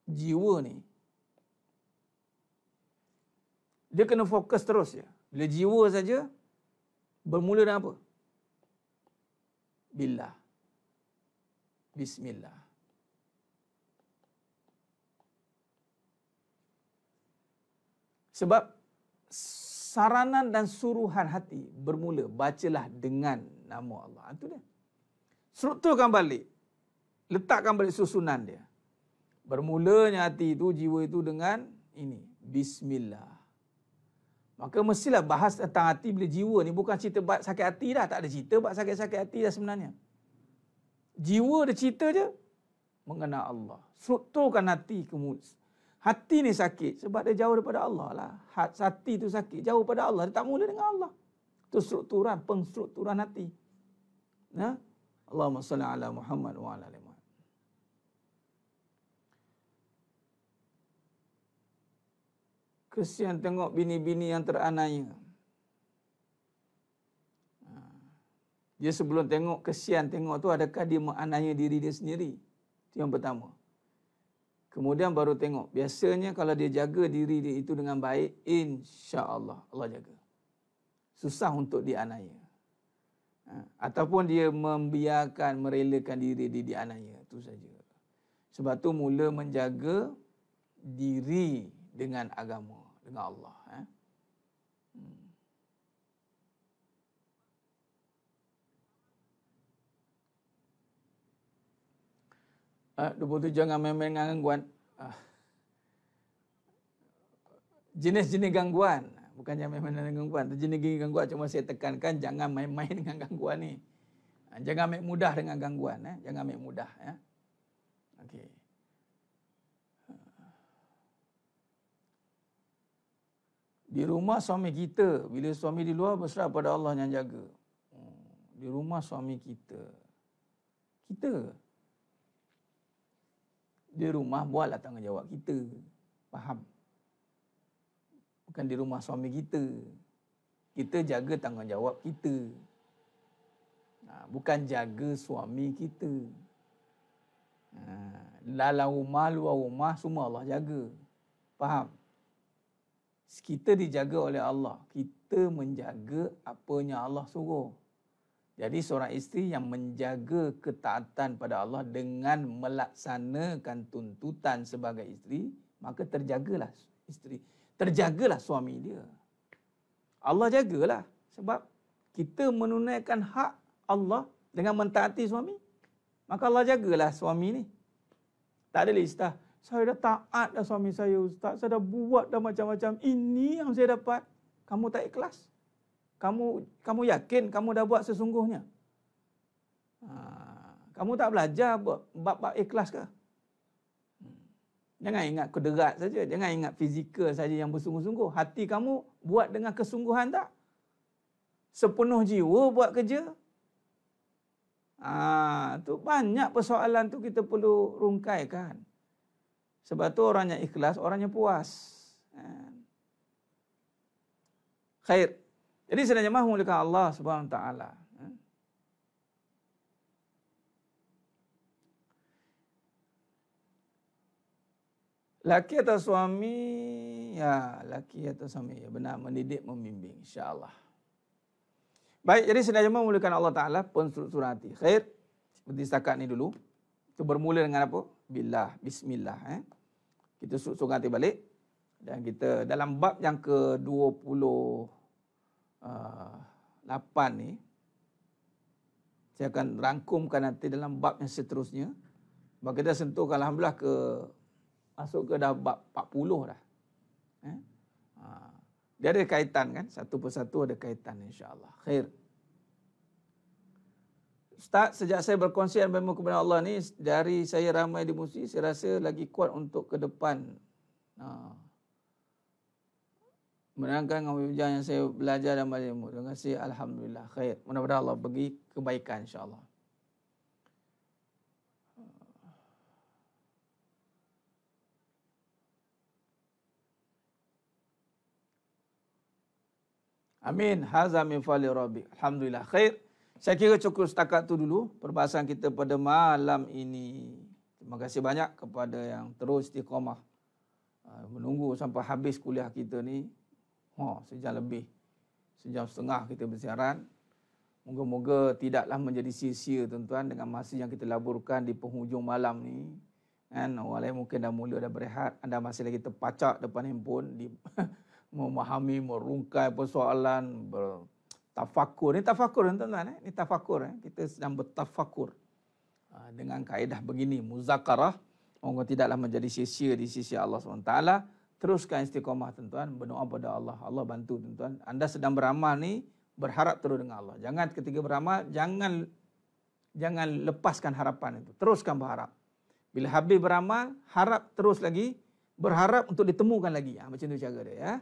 jiwa ni, dia kena fokus terus ya. Bila jiwa saja, bermula dengan apa? Billah. Bismillah. Sebab saranan dan suruhan hati bermula, bacalah dengan nama Allah. Itu dia. Strukturkan balik. Letakkan balik susunan dia. Bermulanya hati itu, jiwa itu dengan ini. Bismillah. Maka mestilah bahas tentang hati bila jiwa ni. Bukan cerita bab sakit hati dah. Tak ada cerita bab sakit-sakit hati dah sebenarnya. Jiwa dia cerita je mengenal Allah. Strukturkan hati kemudian. Hati ni sakit sebab dia jauh daripada Allah lah. Hati tu sakit, jauh daripada Allah. Dia tak mula dengan Allah. Itu strukturan, pengstrukturan hati. Ya? Allahumma salli ala Muhammad wa ala ali Muhammad. Kesian tengok bini-bini yang teraniaya. Dia sebelum tengok kesian tengok tu, adakah dia menganiaya diri dia sendiri? Itu yang pertama. Kemudian baru tengok. Biasanya kalau dia jaga diri dia itu dengan baik, insya-Allah Allah jaga. Susah untuk dianiaya. Ataupun dia membiarkan, merelakan diri dia dianiaya. Itu saja. Sebab tu mula menjaga diri dengan agama, dengan Allah. 27 jangan main-main dengan gangguan. Jenis-jenis gangguan. Bukan jangan main-main dengan gangguan. Jenis-jenis gangguan cuma saya tekankan jangan main-main dengan gangguan ni. Jangan ambil mudah dengan gangguan. Jangan ambil mudah. Okey. Di rumah suami kita. Bila suami di luar berserah pada Allah yang jaga. Di rumah suami kita. Kita. Di rumah buatlah tanggungjawab kita. Faham? Bukan di rumah suami kita. Kita jaga tanggungjawab kita. Bukan jaga suami kita. Dalam rumah, luar rumah, semua Allah jaga. Faham? Kita dijaga oleh Allah. Kita menjaga apa yang Allah suruh. Jadi seorang isteri yang menjaga ketaatan pada Allah dengan melaksanakan tuntutan sebagai isteri, maka terjagalah isteri. Terjagalah suami dia. Allah jagalah. Sebab kita menunaikan hak Allah dengan mentaati suami. Maka Allah jagalah suami ni. Tak ada listah. Saya dah taat dah suami saya, Ustaz. Saya dah buat dah macam-macam. Ini yang saya dapat. Kamu tak ikhlas? Kamu yakin kamu dah buat sesungguhnya? Kamu tak belajar bab-bab ikhlas ke? Jangan ingat kuderat saja. Jangan ingat fizikal saja yang bersungguh-sungguh. Hati kamu buat dengan kesungguhan tak? Sepenuh jiwa buat kerja? Tu banyak persoalan tu kita perlu rungkaikan. Sebab tu orang yang ikhlas, orang yang puas. Khair. Jadi sebenarnya mahu dekat Allah Subhanahu Wa Taala. Laki atau suami, ya laki atau suami, ya benar mendidik, membimbing, insya-Allah. Baik, jadi sebenarnya memulakan Allah Taala penstruktur hati. Khair. Seperti setakat ni dulu. Itu bermula dengan apa? Billah, bismillah. Kita struktur hati balik. Dan kita dalam bab yang ke-28 ni, saya akan rangkumkan nanti dalam bab yang seterusnya. Sebab kita sentuhkan alhamdulillah masuk ke dah bab 40 dah. Dia ada kaitan kan? Satu persatu ada kaitan insya-Allah. Khair. Ustaz, sejak saya berkongsi ilmu kepada Allah ni, dari saya ramai di musyi, saya rasa lagi kuat untuk ke depan. Menerangkan dengan yang saya belajar dan ilmu. Terima kasih. Alhamdulillah. Khair. Mudah-mudahan Allah bagi kebaikan insya-Allah. Amin. Haza min fali rabbi. Alhamdulillah. Khair. Saya kira cukup setakat tu dulu perbahasan kita pada malam ini. Terima kasih banyak kepada yang terus istiqamah menunggu sampai habis kuliah kita ni. Sejam lebih. Sejam setengah kita bersiaran. Moga-moga tidaklah menjadi sia-sia tuan-tuan dengan masa yang kita laburkan di penghujung malam ni. Kan orang lain mungkin dah mula dah berehat, anda masih lagi terpacak depan handphone memahami, merungkai persoalan, bertafakur. Ini tafakur tuan-tuan. Ini tafakur. Kita sedang bertafakur dengan kaedah begini, muzakarah. Moga tidaklah menjadi sia-sia di sisi Allah SWT. Teruskan istiqamah tuan-tuan, berdoa pada Allah. Allah bantu tuan-tuan. Anda sedang beramal ni, berharap terus dengan Allah. Jangan ketika beramal, jangan lepaskan harapan itu. Teruskan berharap. Bila habis beramal, harap terus lagi, berharap untuk ditemukan lagi. Macam tu cara dia ya.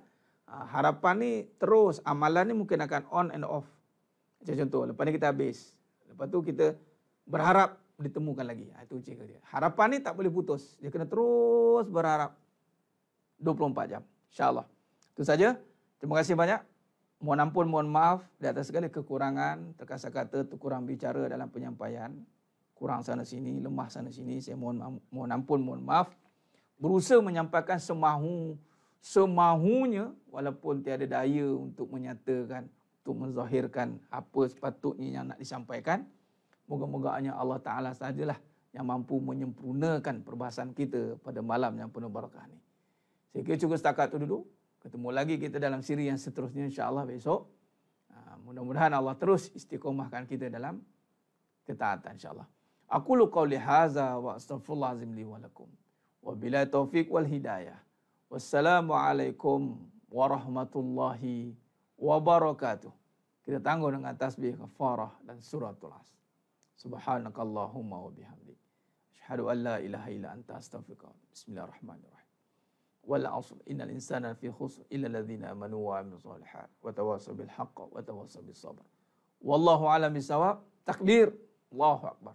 Harapan ni terus, amalan ni mungkin akan on and off. Macam contoh, lepas ni kita habis. Lepas tu kita berharap ditemukan lagi. Itu cara dia. Harapan ni tak boleh putus. Dia kena terus berharap 24 jam. InsyaAllah. Itu saja. Terima kasih banyak. Mohon ampun, mohon maaf di atas segala kekurangan, terkasar kata, kurang bicara dalam penyampaian. Kurang sana sini, lemah sana sini. Saya mohon ampun, mohon maaf. berusaha menyampaikan semahunya walaupun tiada daya untuk menyatakan, untuk menzahirkan apa sepatutnya yang nak disampaikan. Moga-moga hanya Allah Ta'ala sahajalah yang mampu menyempurnakan perbahasan kita pada malam yang penuh barakah ni. Saya kira cukup setakat tu dulu. Ketemu lagi kita dalam siri yang seterusnya insya-Allah besok. Mudah-mudahan Allah terus istiqomahkan kita dalam ketaatan insya-Allah. Aqulu qawli hadza wa astaghfirullah azim li wa lakum. Wa bila taufiq wal hidayah. Wassalamualaikum warahmatullahi wabarakatuh. Kita tangguh dengan tasbih kafarah dan suratul Asr. Subhanakallahumma wa bihamdik. Asyhadu an la ilaha illa anta astaghfiruka. Bismillahirrahmanirrahim. Wal 'asr innal insana lafi khusr illa alladhina amanu wa 'amilus shalihat wa tawassaw bil haqqi wa tawassaw bis sabr. Wallahu a'lam bissawab. Takbir. Allahu akbar.